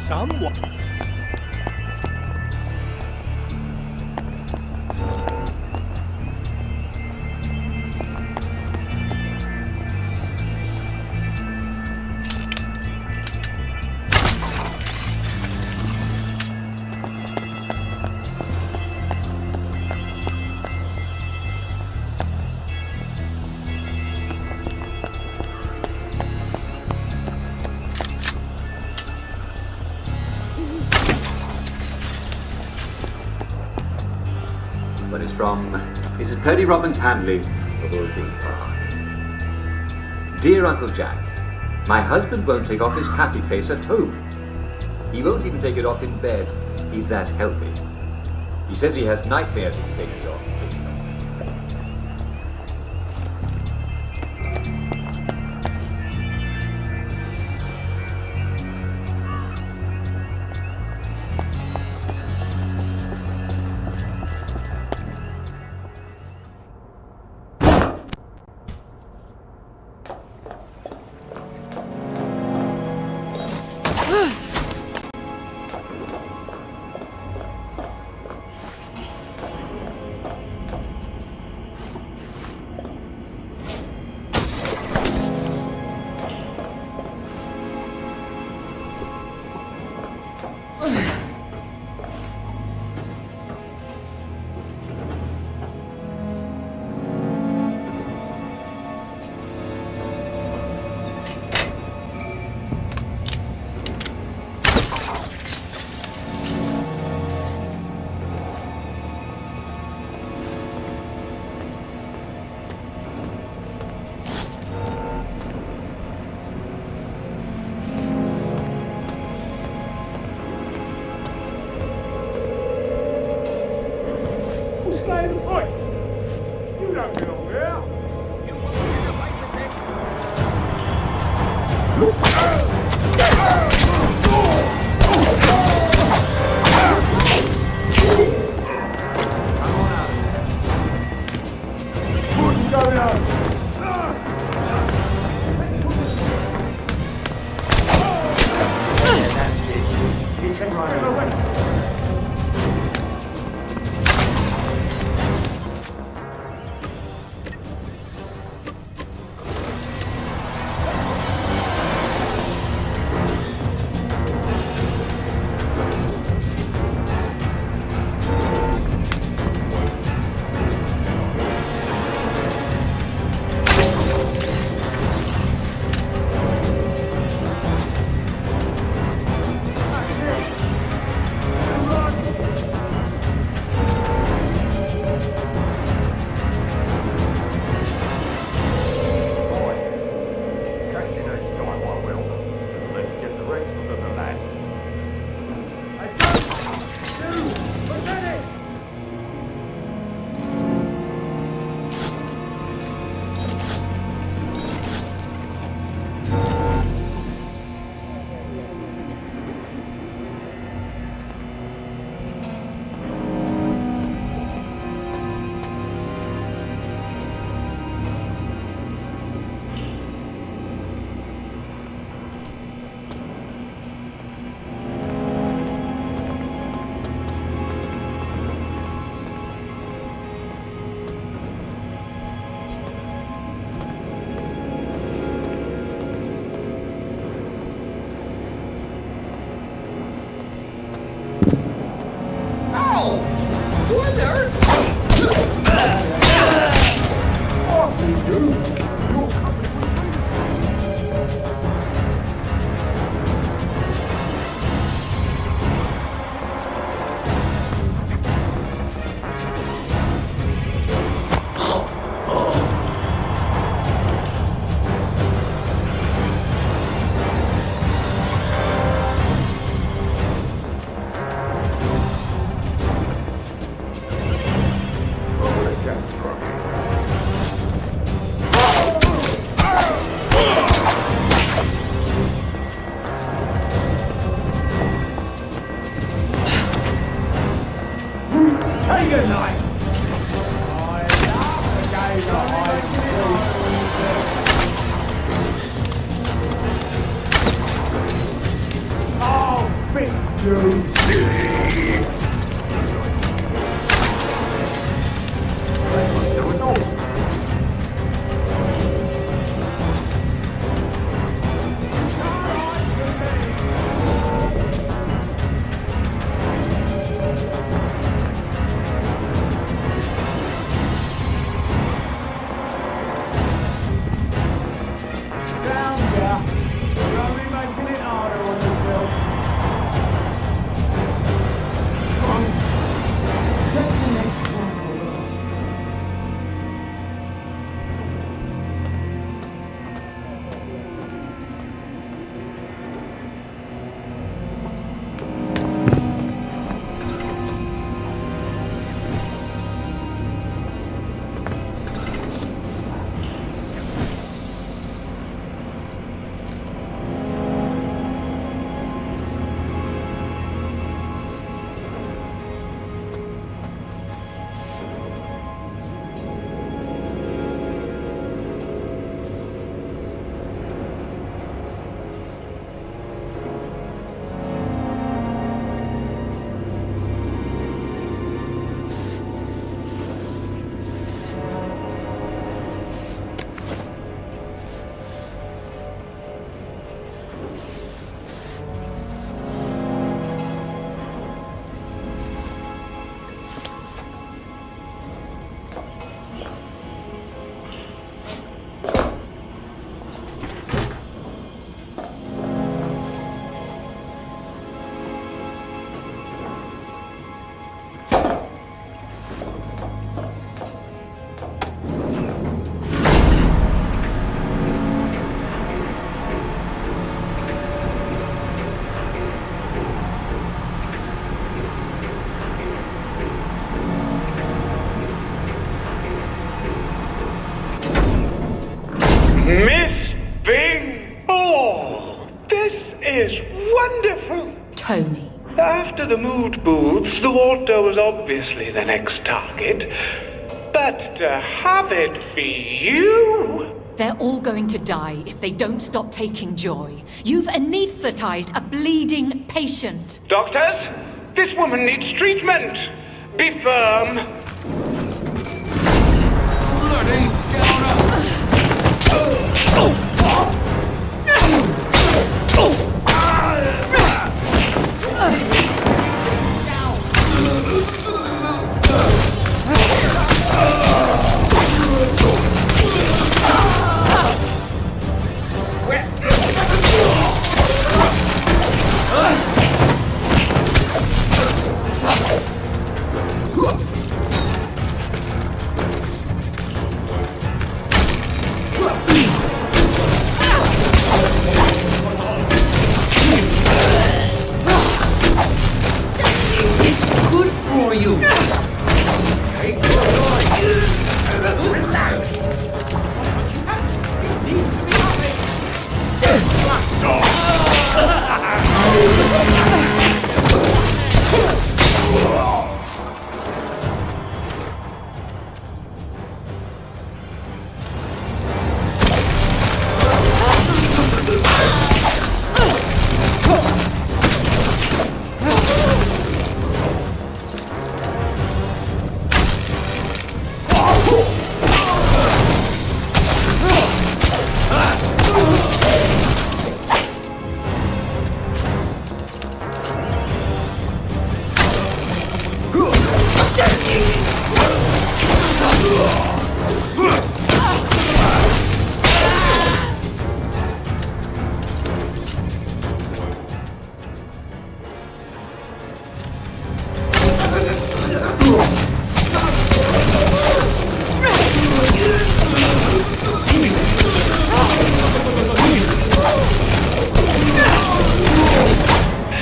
Someone. But it's from Mrs. Purdy Robbins Handley of Oldby Park. Dear Uncle Jack, my husband won't take off his happy face at home. He won't even take it off in bed. He's that healthy. He says he has nightmares if he takes it off. good night. I'll fix you. Miss Bing! Oh, this is wonderful! Tony. After the mood booths, the Walter was obviously the next target. But to have it be you? They're all going to die if they don't stop taking joy. You've anesthetized a bleeding patient. Doctors, this woman needs treatment. Be firm. Bloody downer!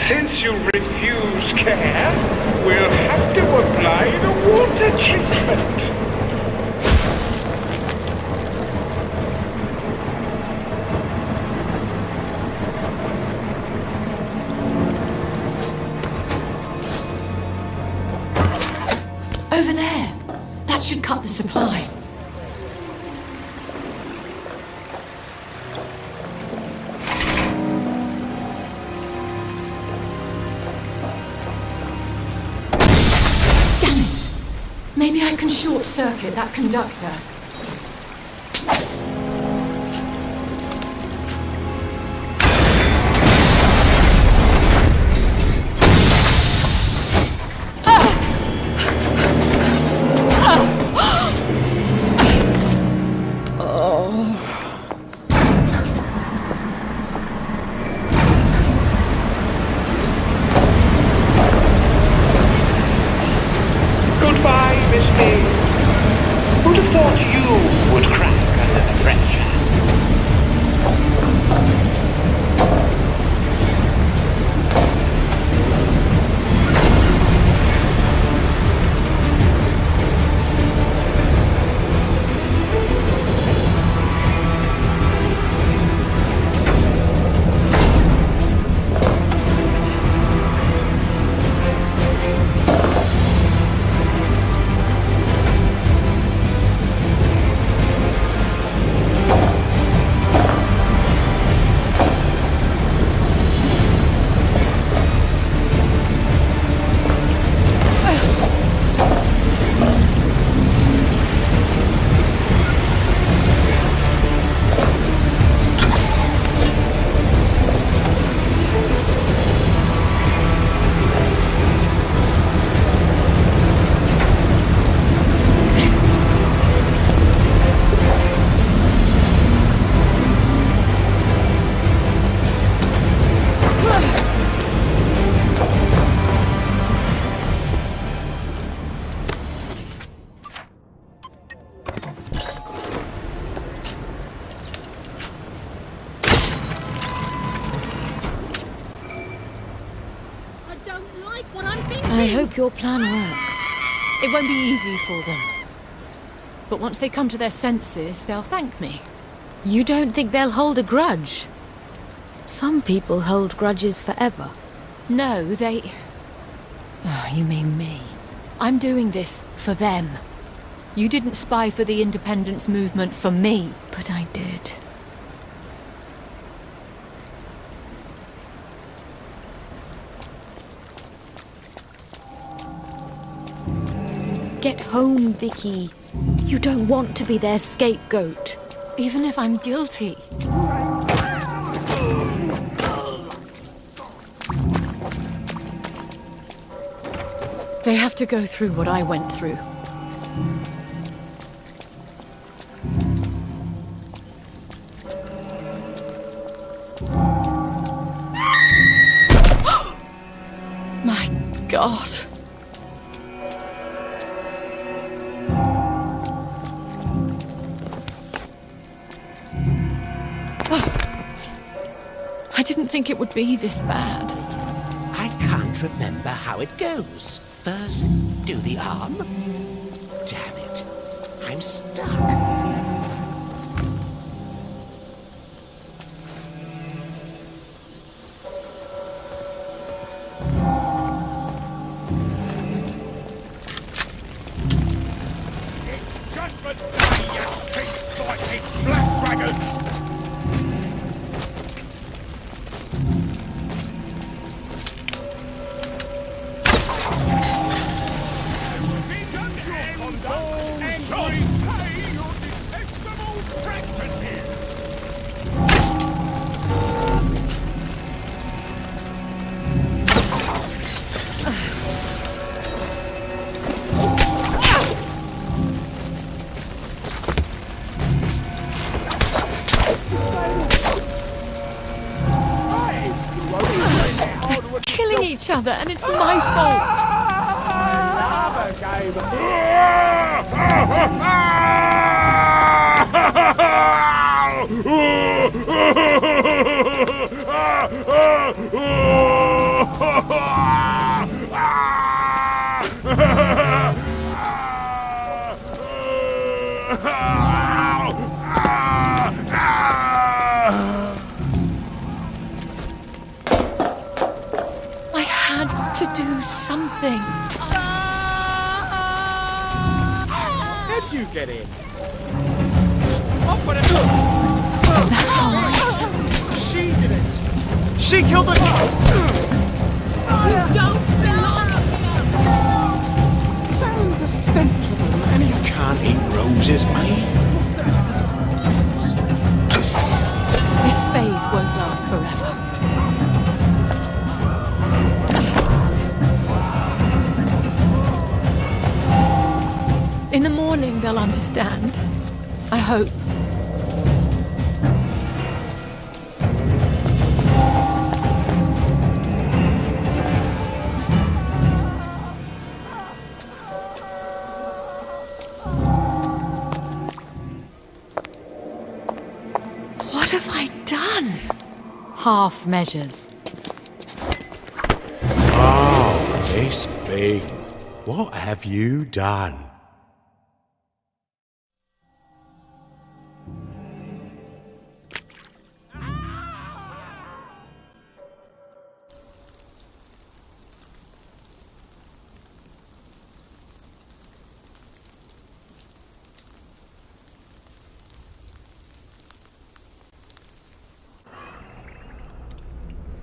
Since you refuse care, we'll have to apply the water treatment. should cut the supply. Damn it! Maybe I can short-circuit that conductor. Goodbye, Miss May. Who'd have thought you would crack under the pressure? I hope your plan works. It won't be easy for them. But once they come to their senses, they'll thank me. You don't think they'll hold a grudge? Some people hold grudges forever. No, they... Oh, you mean me. I'm doing this for them. You didn't spy for the independence movement for me. But I did. Get home, Vicky. You don't want to be their scapegoat. Even if I'm guilty. They have to go through what I went through. My God. I didn't think it would be this bad. I can't remember how it goes. First, do the arm. Damn it. I'm stuck. Judgment Day, you pig-fighting black dragon! Killing each other, and it's my fault. I had to do something. said you get in. Open it! Is that Alice? She did it. She killed the... You don't belong here! Sounds the stench of them, and you can't eat roses, mate. This phase won't last forever. In the morning, they'll understand. I hope. What have I done? Half measures. Oh, Miss Bing, what have you done?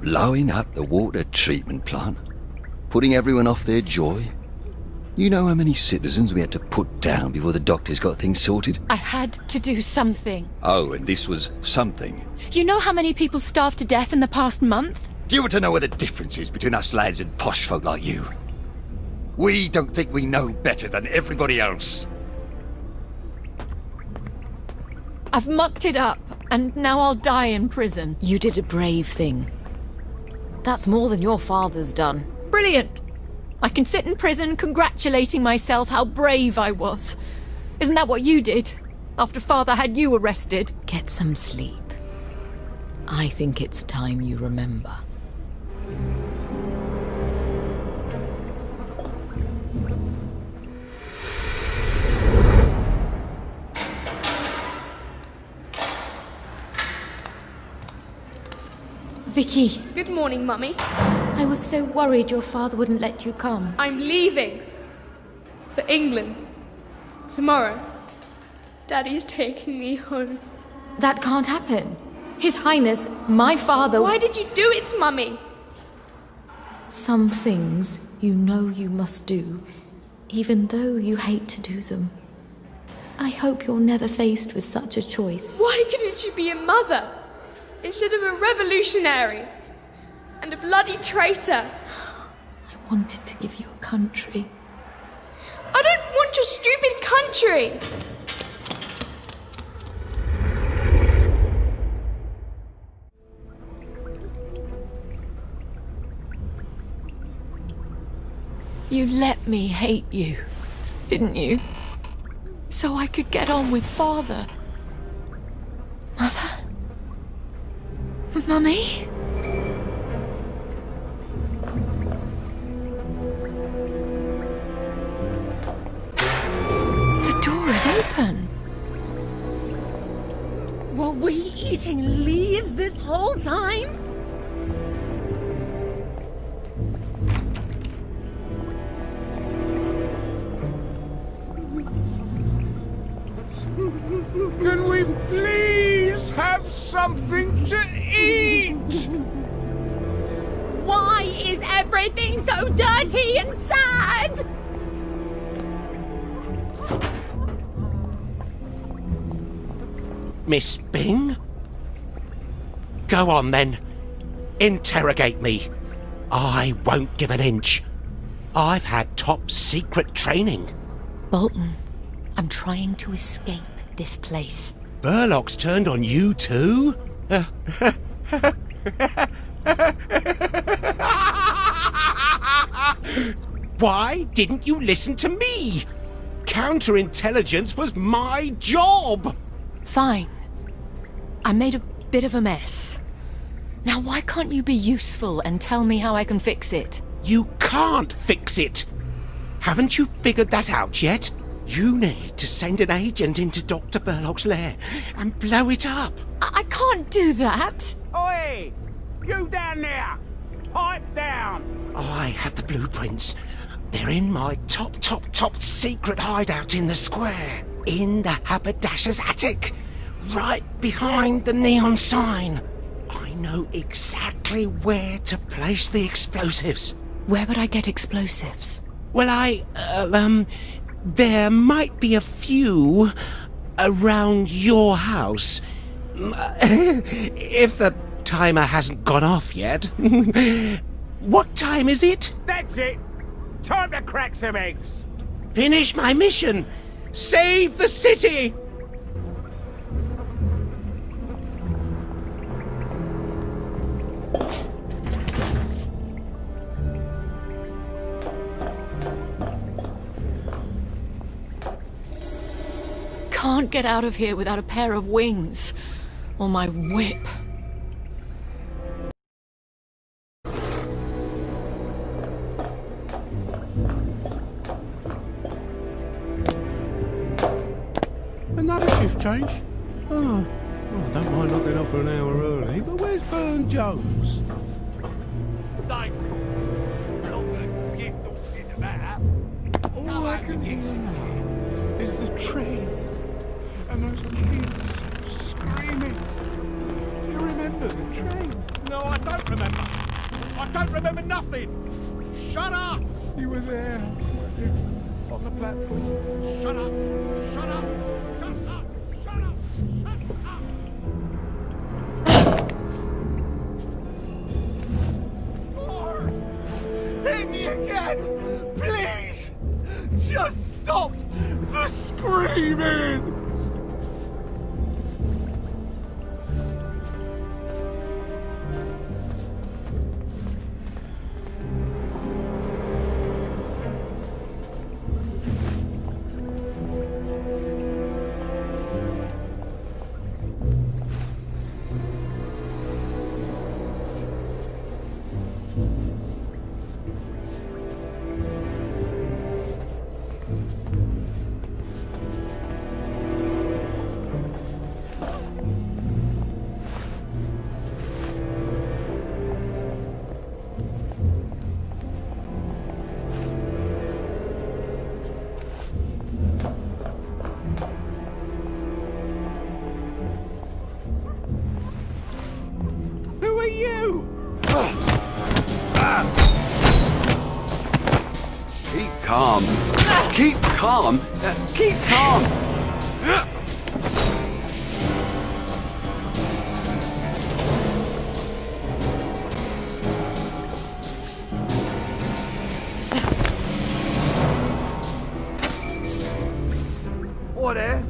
Blowing up the water treatment plant? Putting everyone off their joy? You know how many citizens we had to put down before the doctors got things sorted? I had to do something. Oh, and this was something. You know how many people starved to death in the past month? Do you want to know what the difference is between us lads and posh folk like you? We don't think we know better than everybody else. I've mucked it up, and now I'll die in prison. You did a brave thing. That's more than your father's done. Brilliant! I can sit in prison congratulating myself how brave I was. Isn't that what you did? After Father had you arrested? Get some sleep. I think it's time you remember. Vicky. Good morning, Mummy. I was so worried your father wouldn't let you come. I'm leaving. For England. Tomorrow. Daddy is taking me home. That can't happen. His Highness, my father... Why did you do it, Mummy? Some things you know you must do, even though you hate to do them. I hope you're never faced with such a choice. Why couldn't you be a mother? Instead of a revolutionary and a bloody traitor. I wanted to give you a country. I don't want your stupid country! You let me hate you, didn't you? So I could get on with Father. Mother? Mummy? The door is open. Were we eating leaves this whole time? Can we please have something to eat? Why is everything so dirty and sad? Miss Bing? Go on then. Interrogate me. I won't give an inch. I've had top secret training. Bolton, I'm trying to escape this place. Burlock's turned on you too? Why didn't you listen to me? Counterintelligence was my job. Fine. I made a bit of a mess. Now why can't you be useful and tell me how I can fix it? You can't fix it. Haven't you figured that out yet? You need to send an agent into Dr. Burlock's lair and blow it up. I can't do that. Oi! You down there! Pipe down! I have the blueprints. They're in my top secret hideout in the square. In the haberdasher's attic. Right behind the neon sign. I know exactly where to place the explosives. Where would I get explosives? Well, there might be a few around your house. If the timer hasn't gone off yet. What time is it? That's it. Time to crack some eggs. Finish my mission. Save the city. Can't get out of here without a pair of wings. Or my whip. Another shift change? Oh, I don't mind not getting off for an hour early, but where's Burne Jones? All I can hear now is the train and those kids screaming. Do you remember the train? No, I don't remember. I don't remember nothing. Shut up! You were there, on the platform. Shut up! Shut up! Shut up! Shut up! Shut up! Hit me again! Please! Just stop the screaming! Calm. Keep calm. Keep calm. Oi there.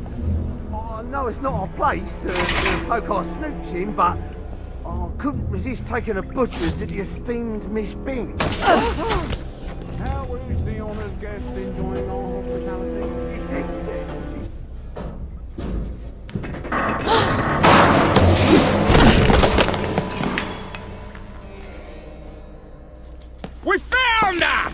I know it's not our place to poke our snooch in, but I couldn't resist taking a butcher to the esteemed Miss Bing. How is the honoured guest enjoying our hospitality? It's empty. We found her!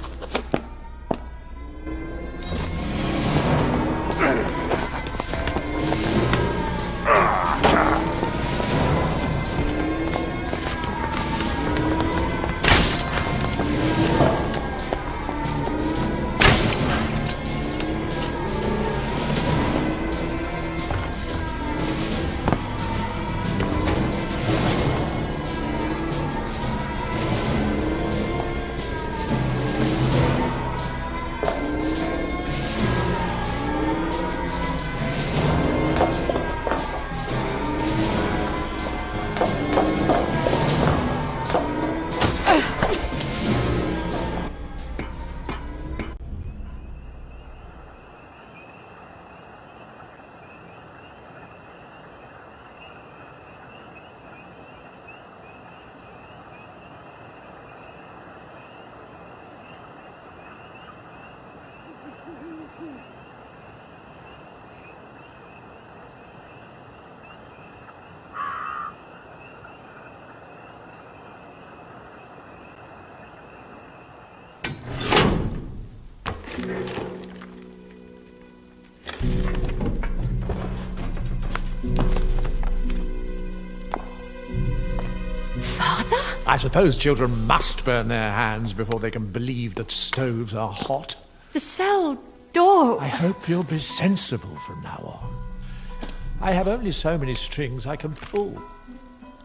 I suppose children must burn their hands before they can believe that stoves are hot. The cell door... I hope you'll be sensible from now on. I have only so many strings I can pull.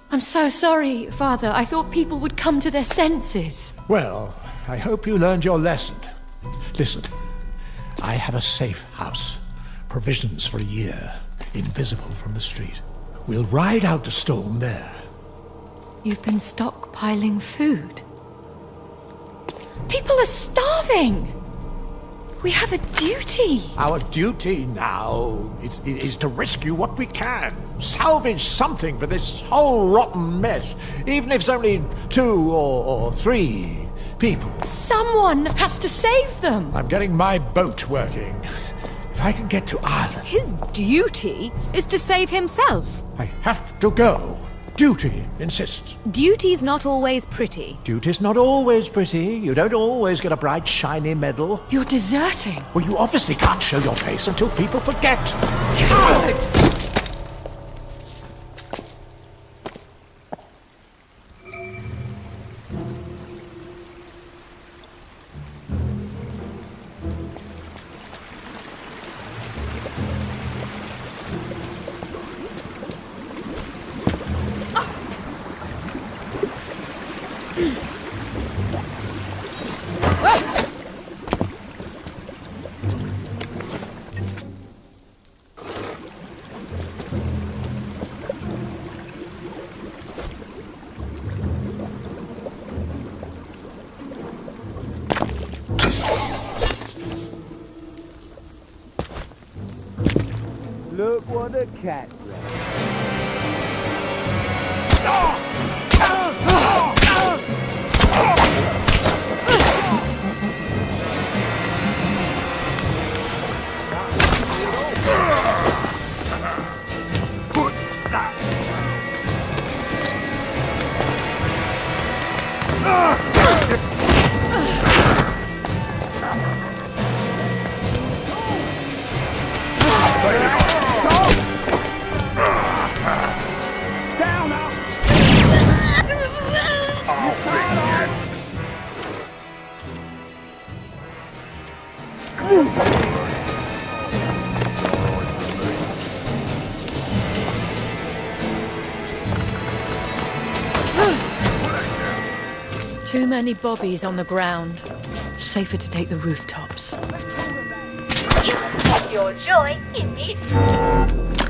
I'm so sorry, Father. I thought people would come to their senses. Well, I hope you learned your lesson. Listen, I have a safe house. Provisions for a year. Invisible from the street. We'll ride out the storm there. You've been stockpiling food. People are starving. We have a duty. Our duty now is to rescue what we can. Salvage something for this whole rotten mess. Even if it's only 2 or 3 people. Someone has to save them. I'm getting my boat working. If I can get to Ireland... His duty is to save himself. I have to go. Duty insists. Duty's not always pretty. Duty's not always pretty. You don't always get a bright, shiny medal. You're deserting. Well, you obviously can't show your face until people forget. Coward! Look what a cat Too many bobbies on the ground. Safer to take the rooftops. You get your joy in it.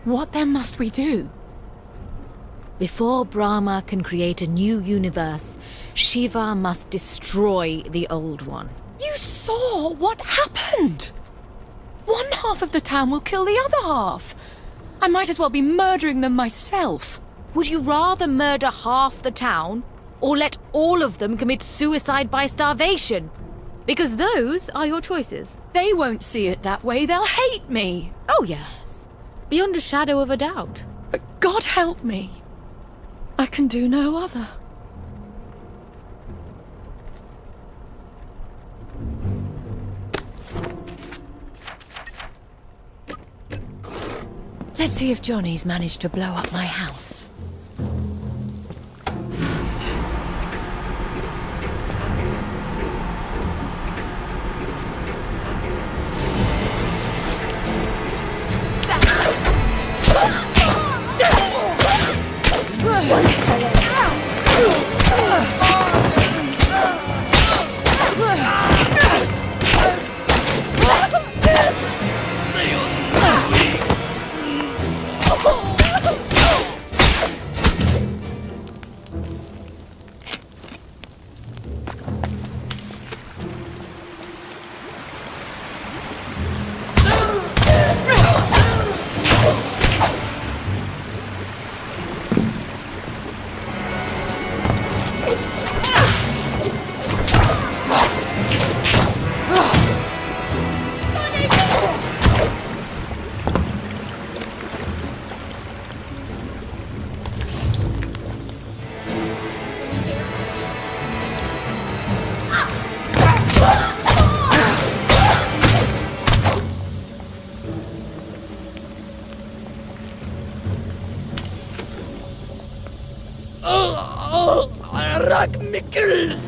What then must we do? Before Brahma can create a new universe, Shiva must destroy the old one. You saw what happened! One half of the town will kill the other half. I might as well be murdering them myself. Would you rather murder half the town, or let all of them commit suicide by starvation? Because those are your choices. They won't see it that way. They'll hate me. Oh, yes. Beyond a shadow of a doubt. But God help me. I can do no other. Let's see if Johnny's managed to blow up my house. Raak Mikkel!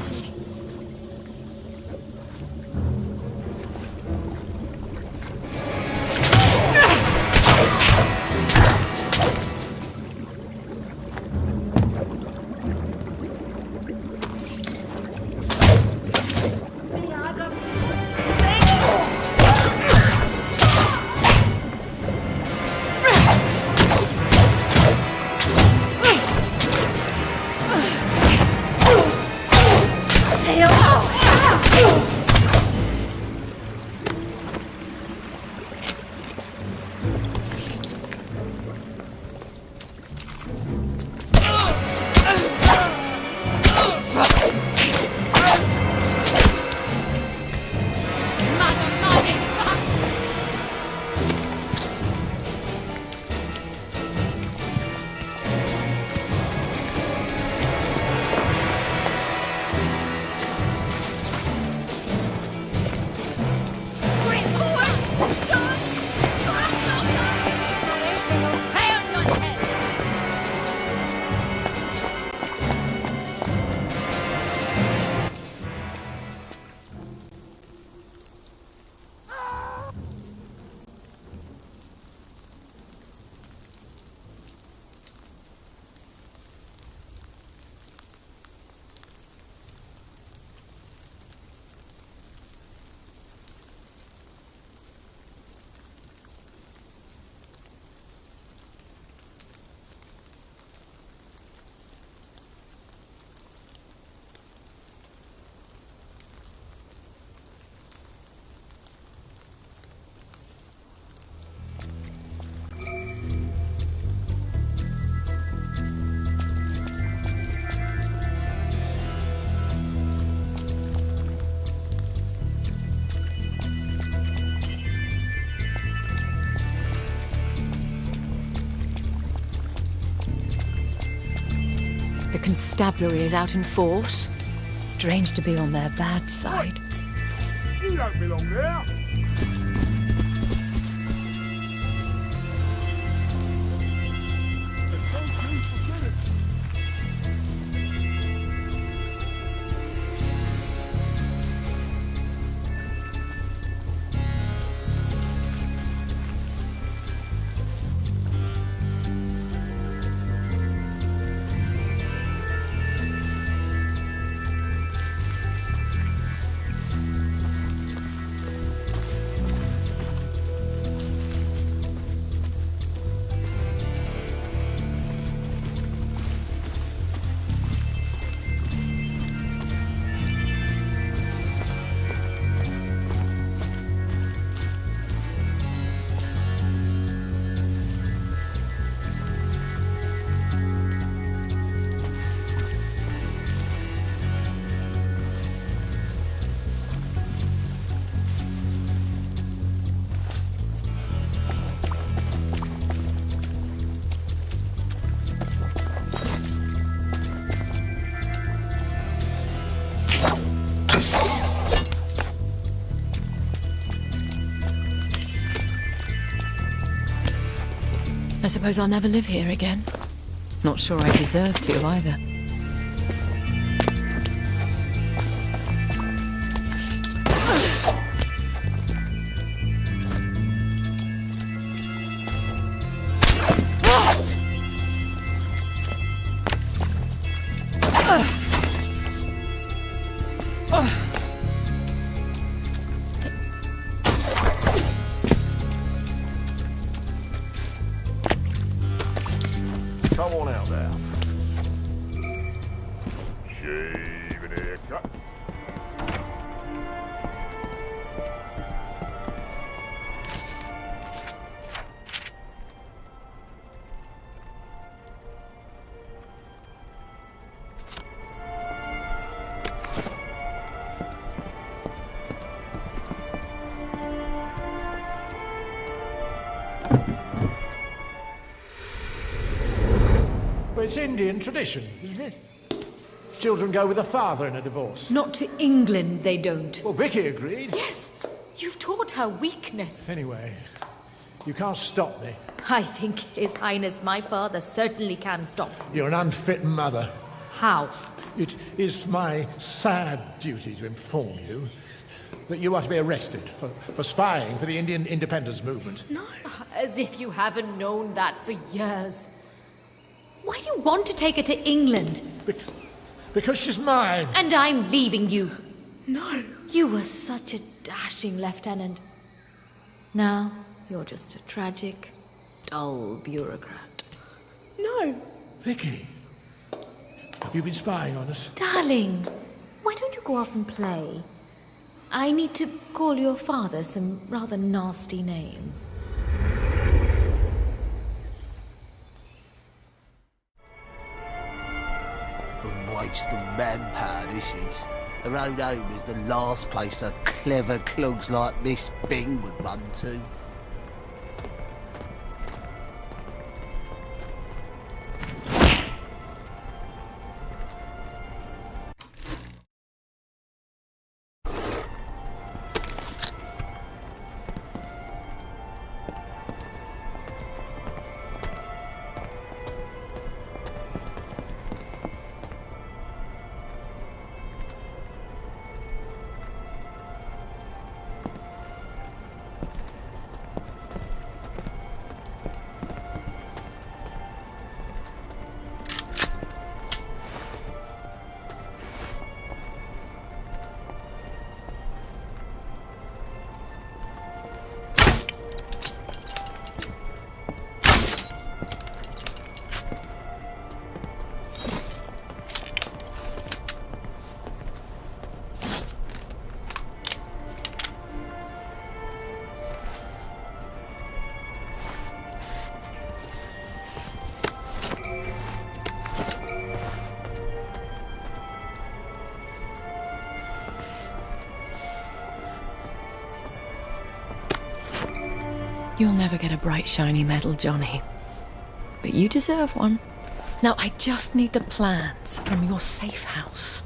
The constabulary is out in force. Strange to be on their bad side. You don't belong there. I suppose I'll never live here again. Not sure I deserve to either. Come on out there. Shave and haircut. But it's Indian tradition, isn't it? Children go with a father in a divorce. Not to England, they don't. Well, Vicky agreed. Yes, you've taught her weakness. Anyway, you can't stop me. I think His Highness my father certainly can stop. You're an unfit mother. How? It is my sad duty to inform you that you are to be arrested for spying for the Indian independence movement. No. As if you haven't known that for years. Why do you want to take her to England? Because she's mine. And I'm leaving you. No. You were such a dashing lieutenant. Now, you're just a tragic, dull bureaucrat. No. Vicky, have you been spying on us? Darling, why don't you go off and play? I need to call your father some rather nasty names. Waste of manpower, this is. The road home is the last place a clever clogs like Miss Bing would run to. You'll never get a bright, shiny medal, Johnny. But you deserve one. Now, I just need the plans from your safe house.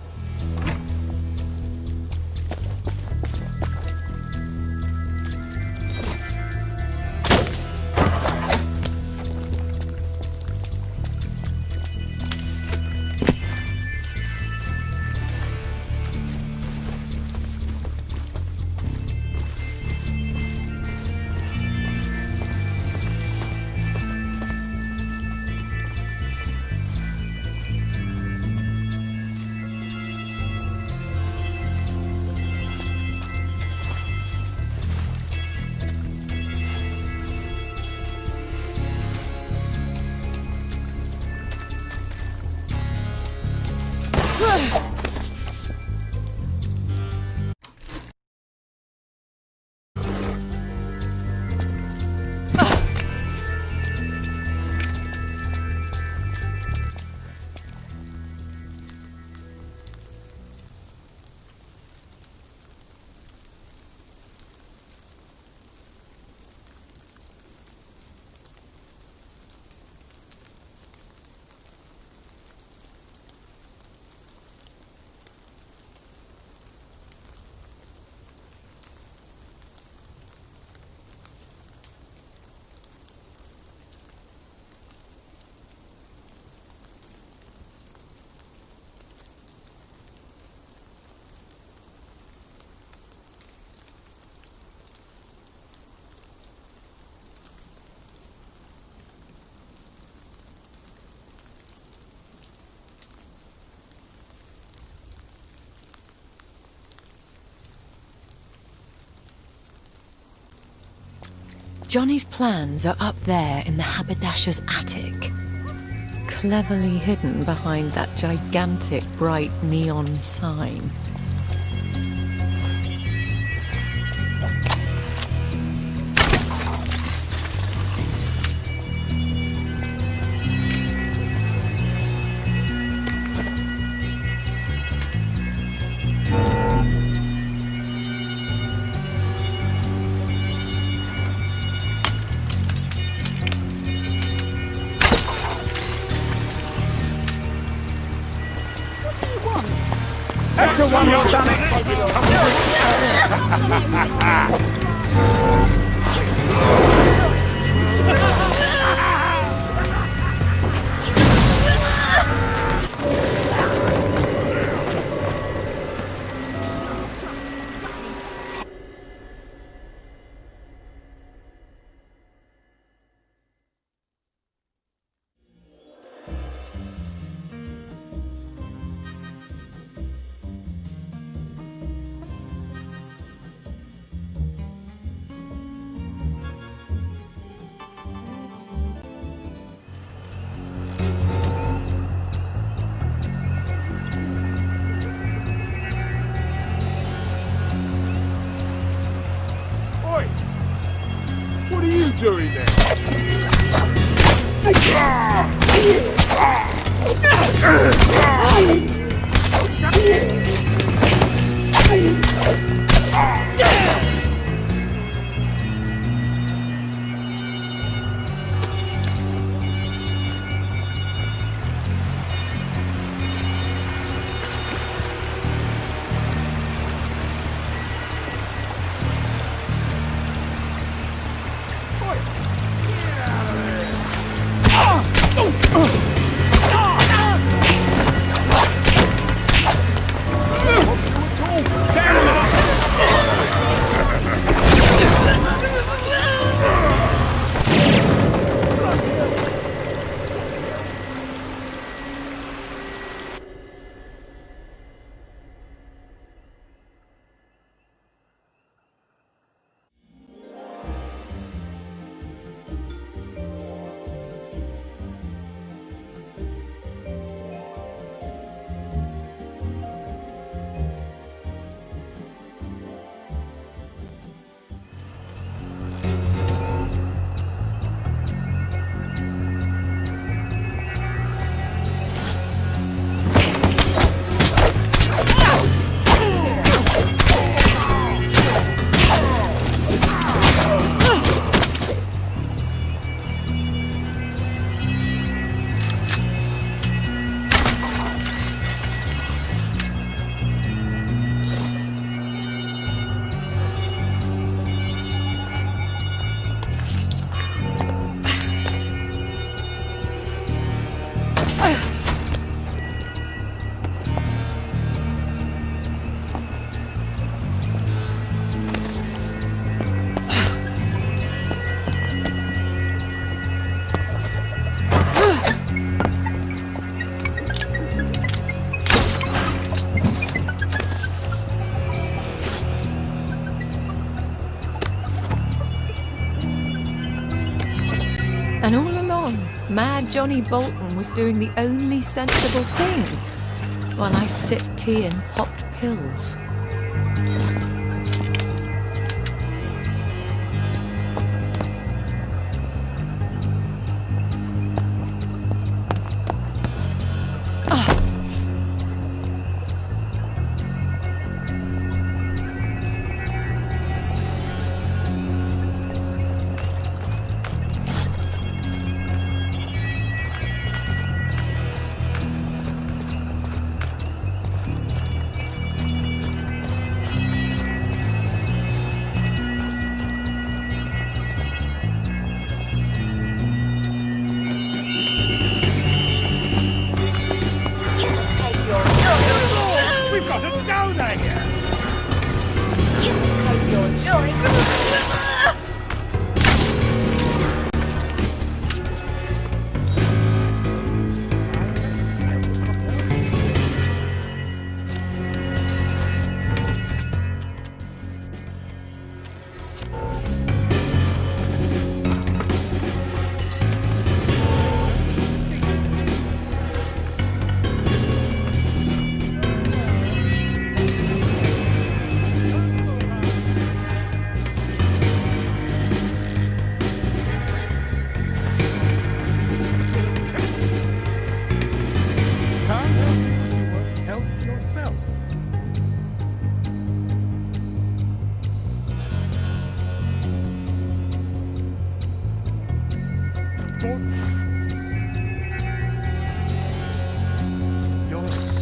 Johnny's plans are up there in the haberdasher's attic, cleverly hidden behind that gigantic bright neon sign. Everyone, you've done it! What are you doing there? And all along, Mad Johnny Bolton was doing the only sensible thing, while I sipped tea and popped pills.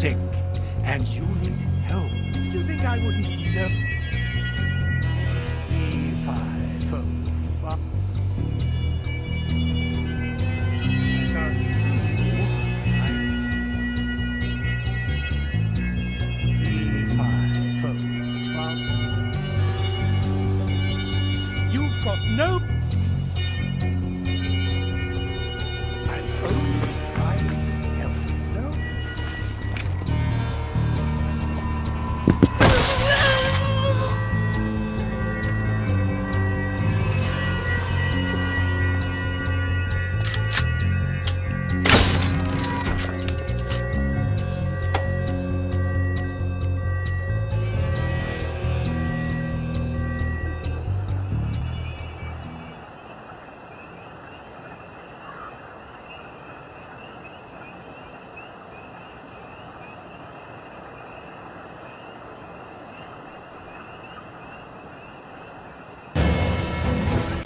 sick and you need help. Do you think I wouldn't know? You've got no...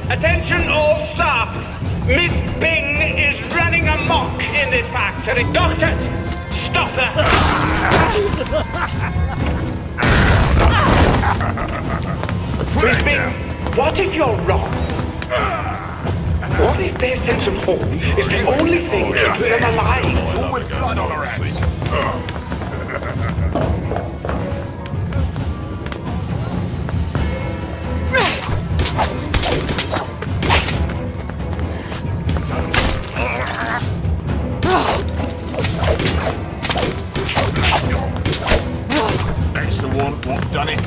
Attention all staff! Miss Bing is running amok in this factory. Doctors, stop her! Miss Bing, what if you're wrong? What if their sense of home is the only thing keeping them alive? All with blood on our hands. That's the one what done it.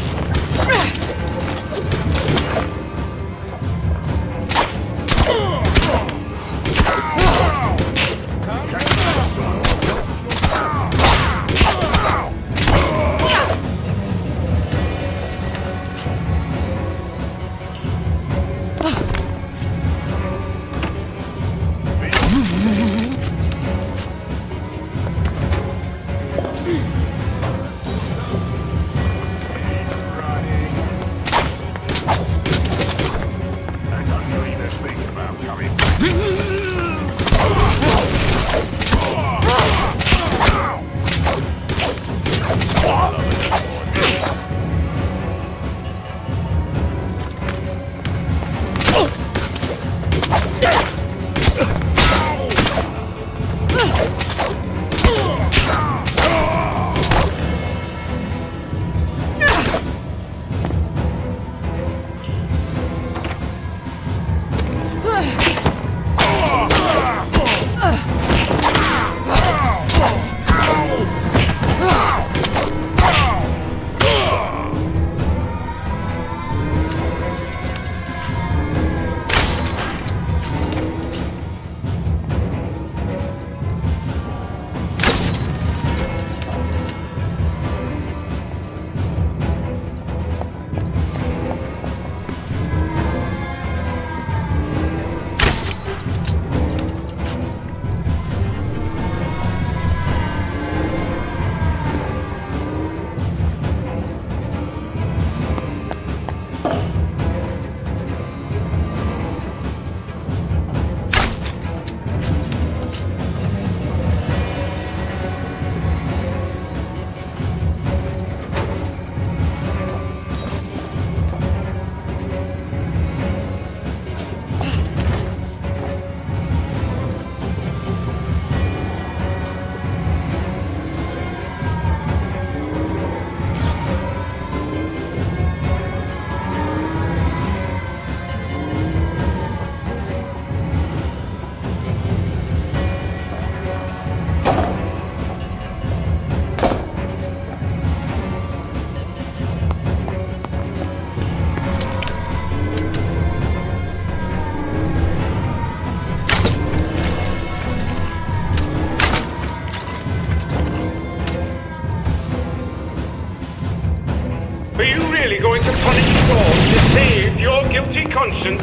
Are you really going to punish Dawn to save your guilty conscience?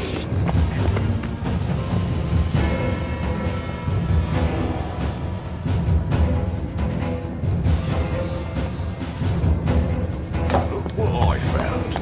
Look what I found.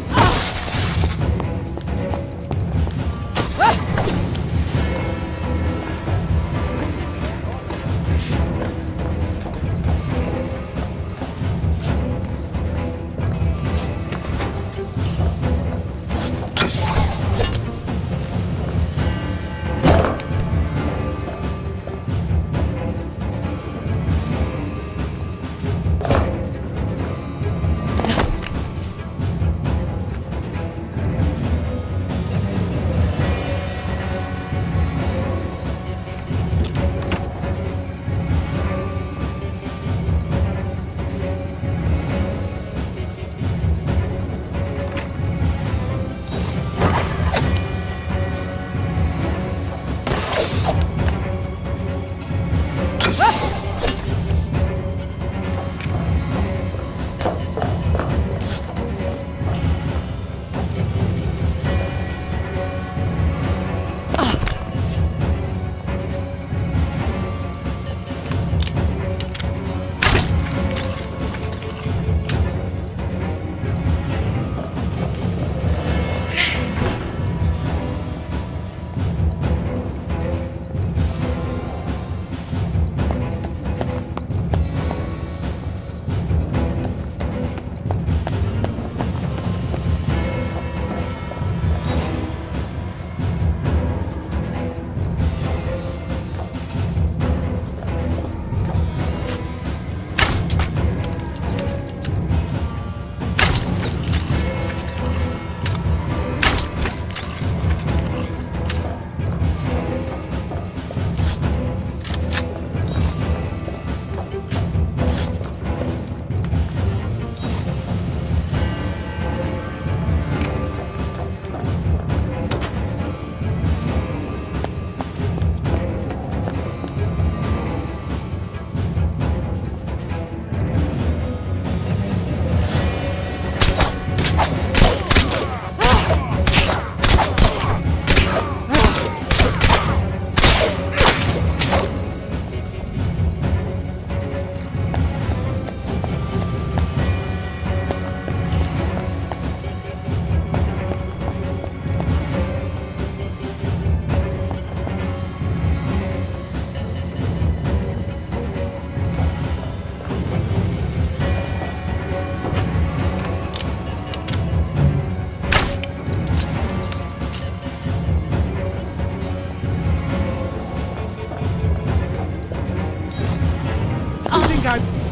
go.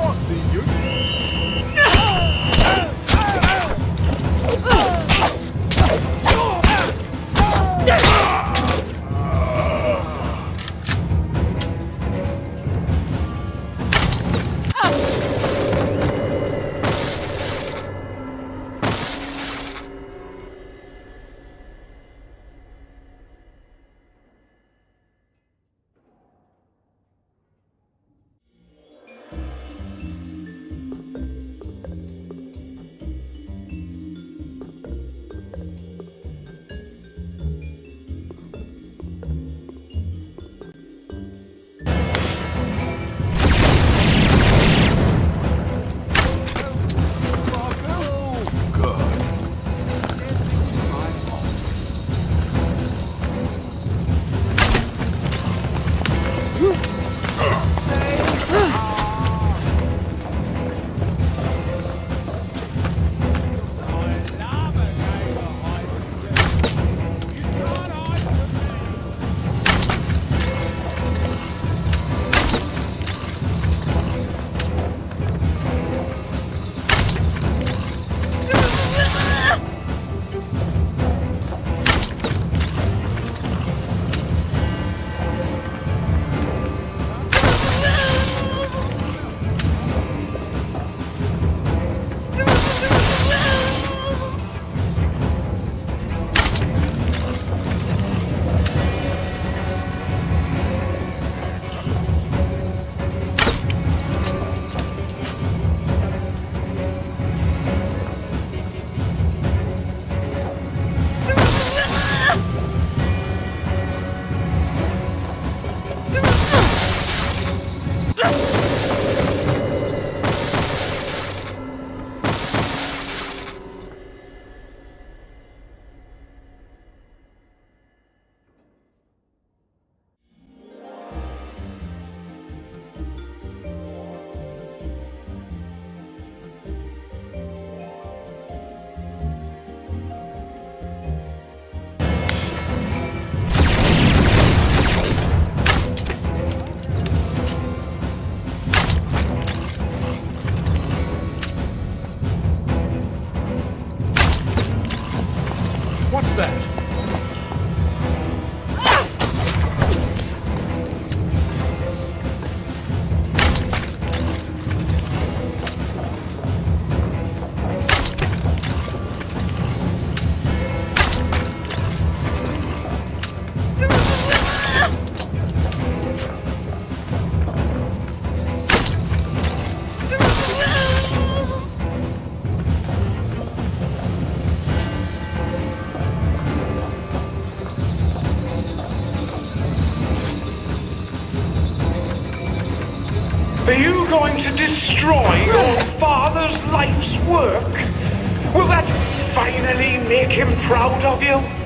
I see you. What's that? Are you going to destroy your father's life's work? Will that finally make him proud of you?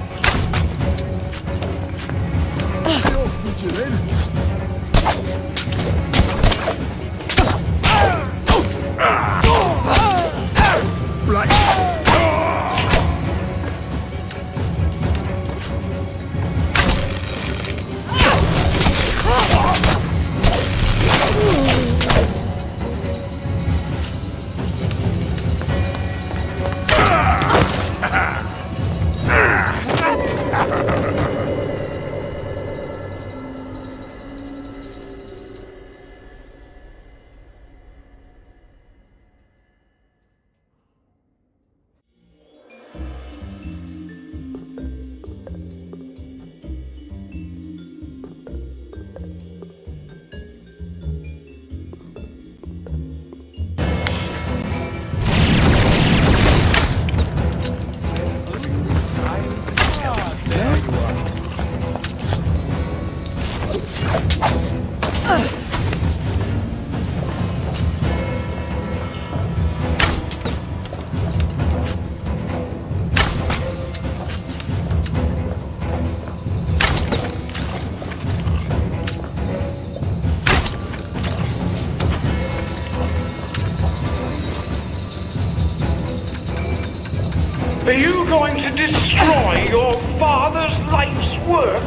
Are you going to destroy your father's life's work?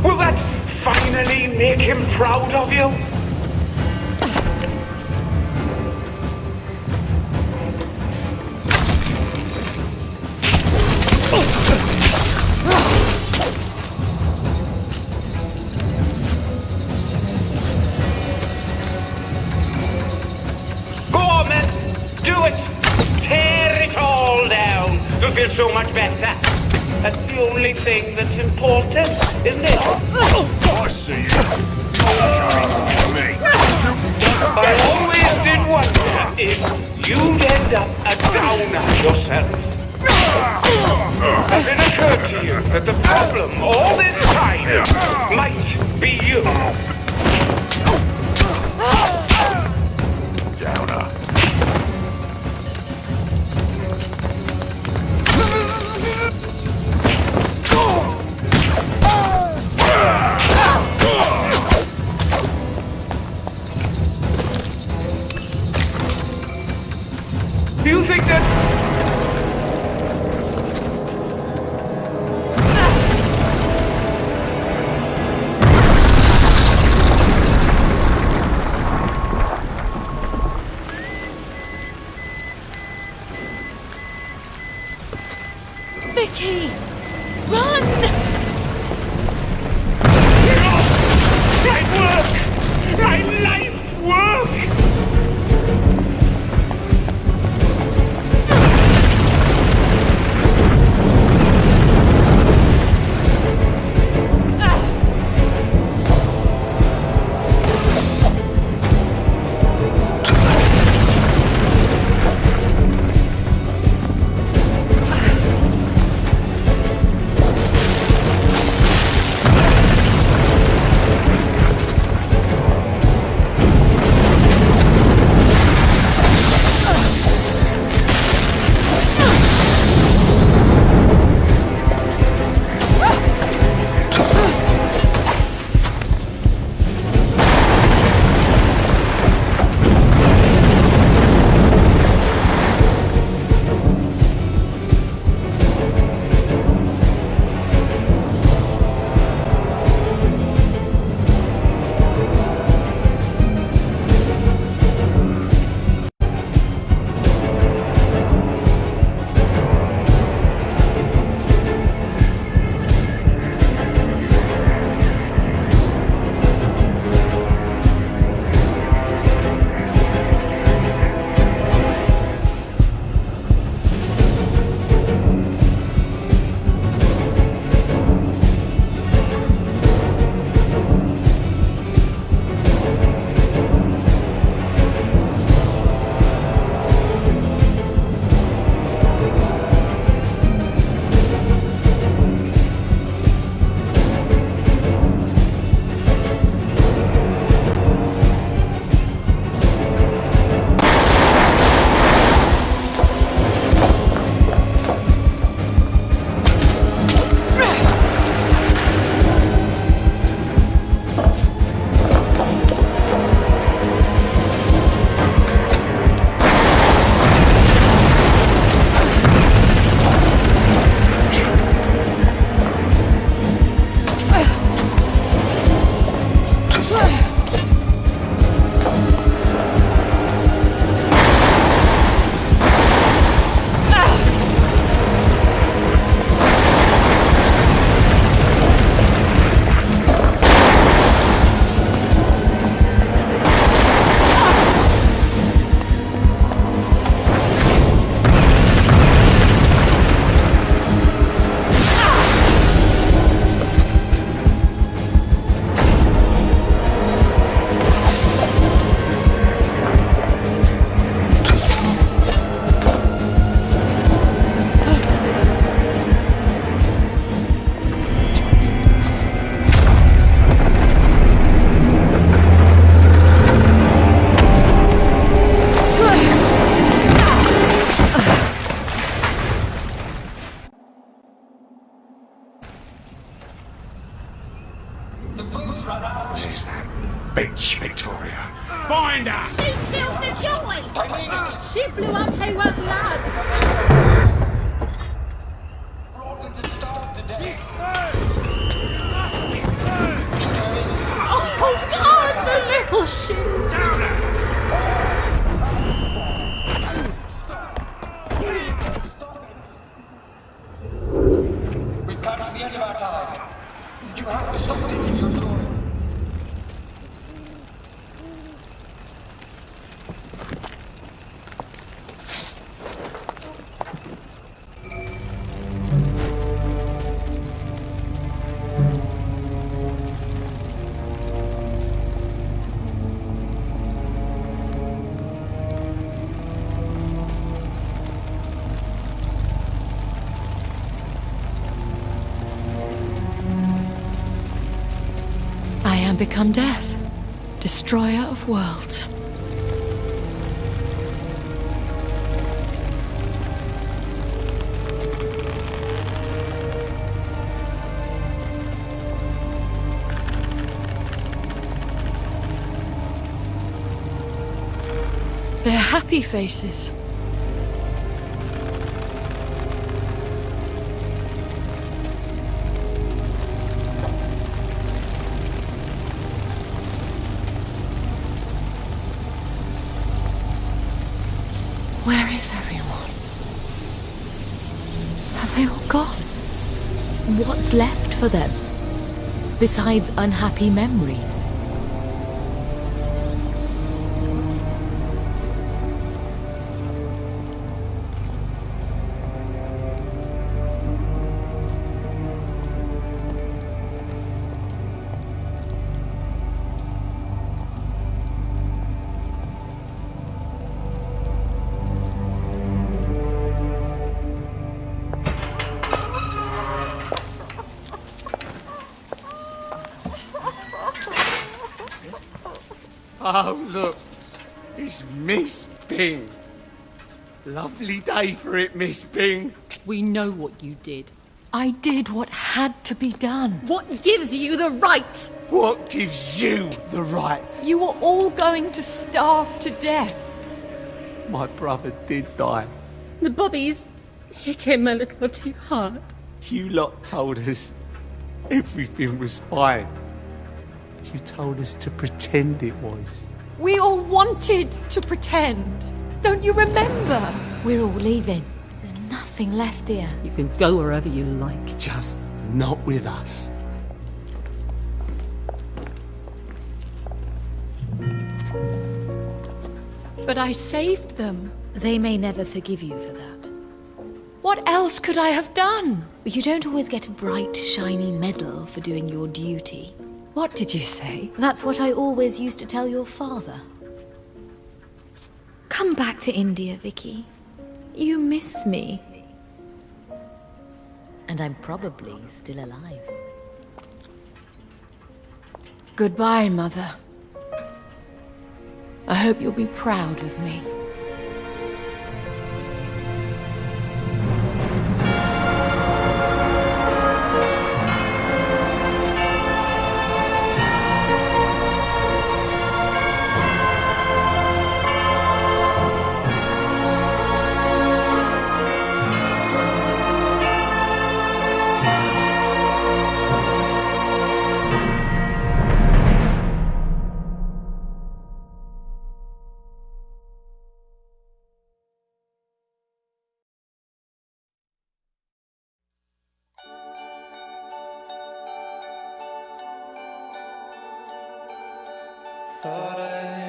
Will that finally make him proud of you? Go on then, do it! Tear it all down! You'll feel so much better. That's the only thing that's important, isn't it? I see you. Me. I always did wonder if you'd end up a downer yourself. Has it occurred to you that the problem all this time might be you? Downer. Do you think that... Vicky! Run! Right work! Right life work! There's that bitch, Victoria. Find her! She killed the joy! She blew up Hayward's lads! For sure. We've come to the end of our time. You haven't stopped it in your joy. I am become death, destroyer of worlds. They're happy faces. Where is everyone? Have they all gone? What's left for them? Besides unhappy memories? Oh, look. It's Miss Bing. Lovely day for it, Miss Bing. We know what you did. I did what had to be done. What gives you the right? What gives you the right? You were all going to starve to death. My brother did die. The bobbies hit him a little too hard. You lot told us everything was fine. You told us to pretend it was. We all wanted to pretend. Don't you remember? We're all leaving. There's nothing left here. You can go wherever you like. Just not with us. But I saved them. They may never forgive you for that. What else could I have done? You don't always get a bright, shiny medal for doing your duty. What did you say? That's what I always used to tell your father. Come back to India, Vicky. You miss me. And I'm probably still alive. Goodbye, Mother. I hope you'll be proud of me. Thought I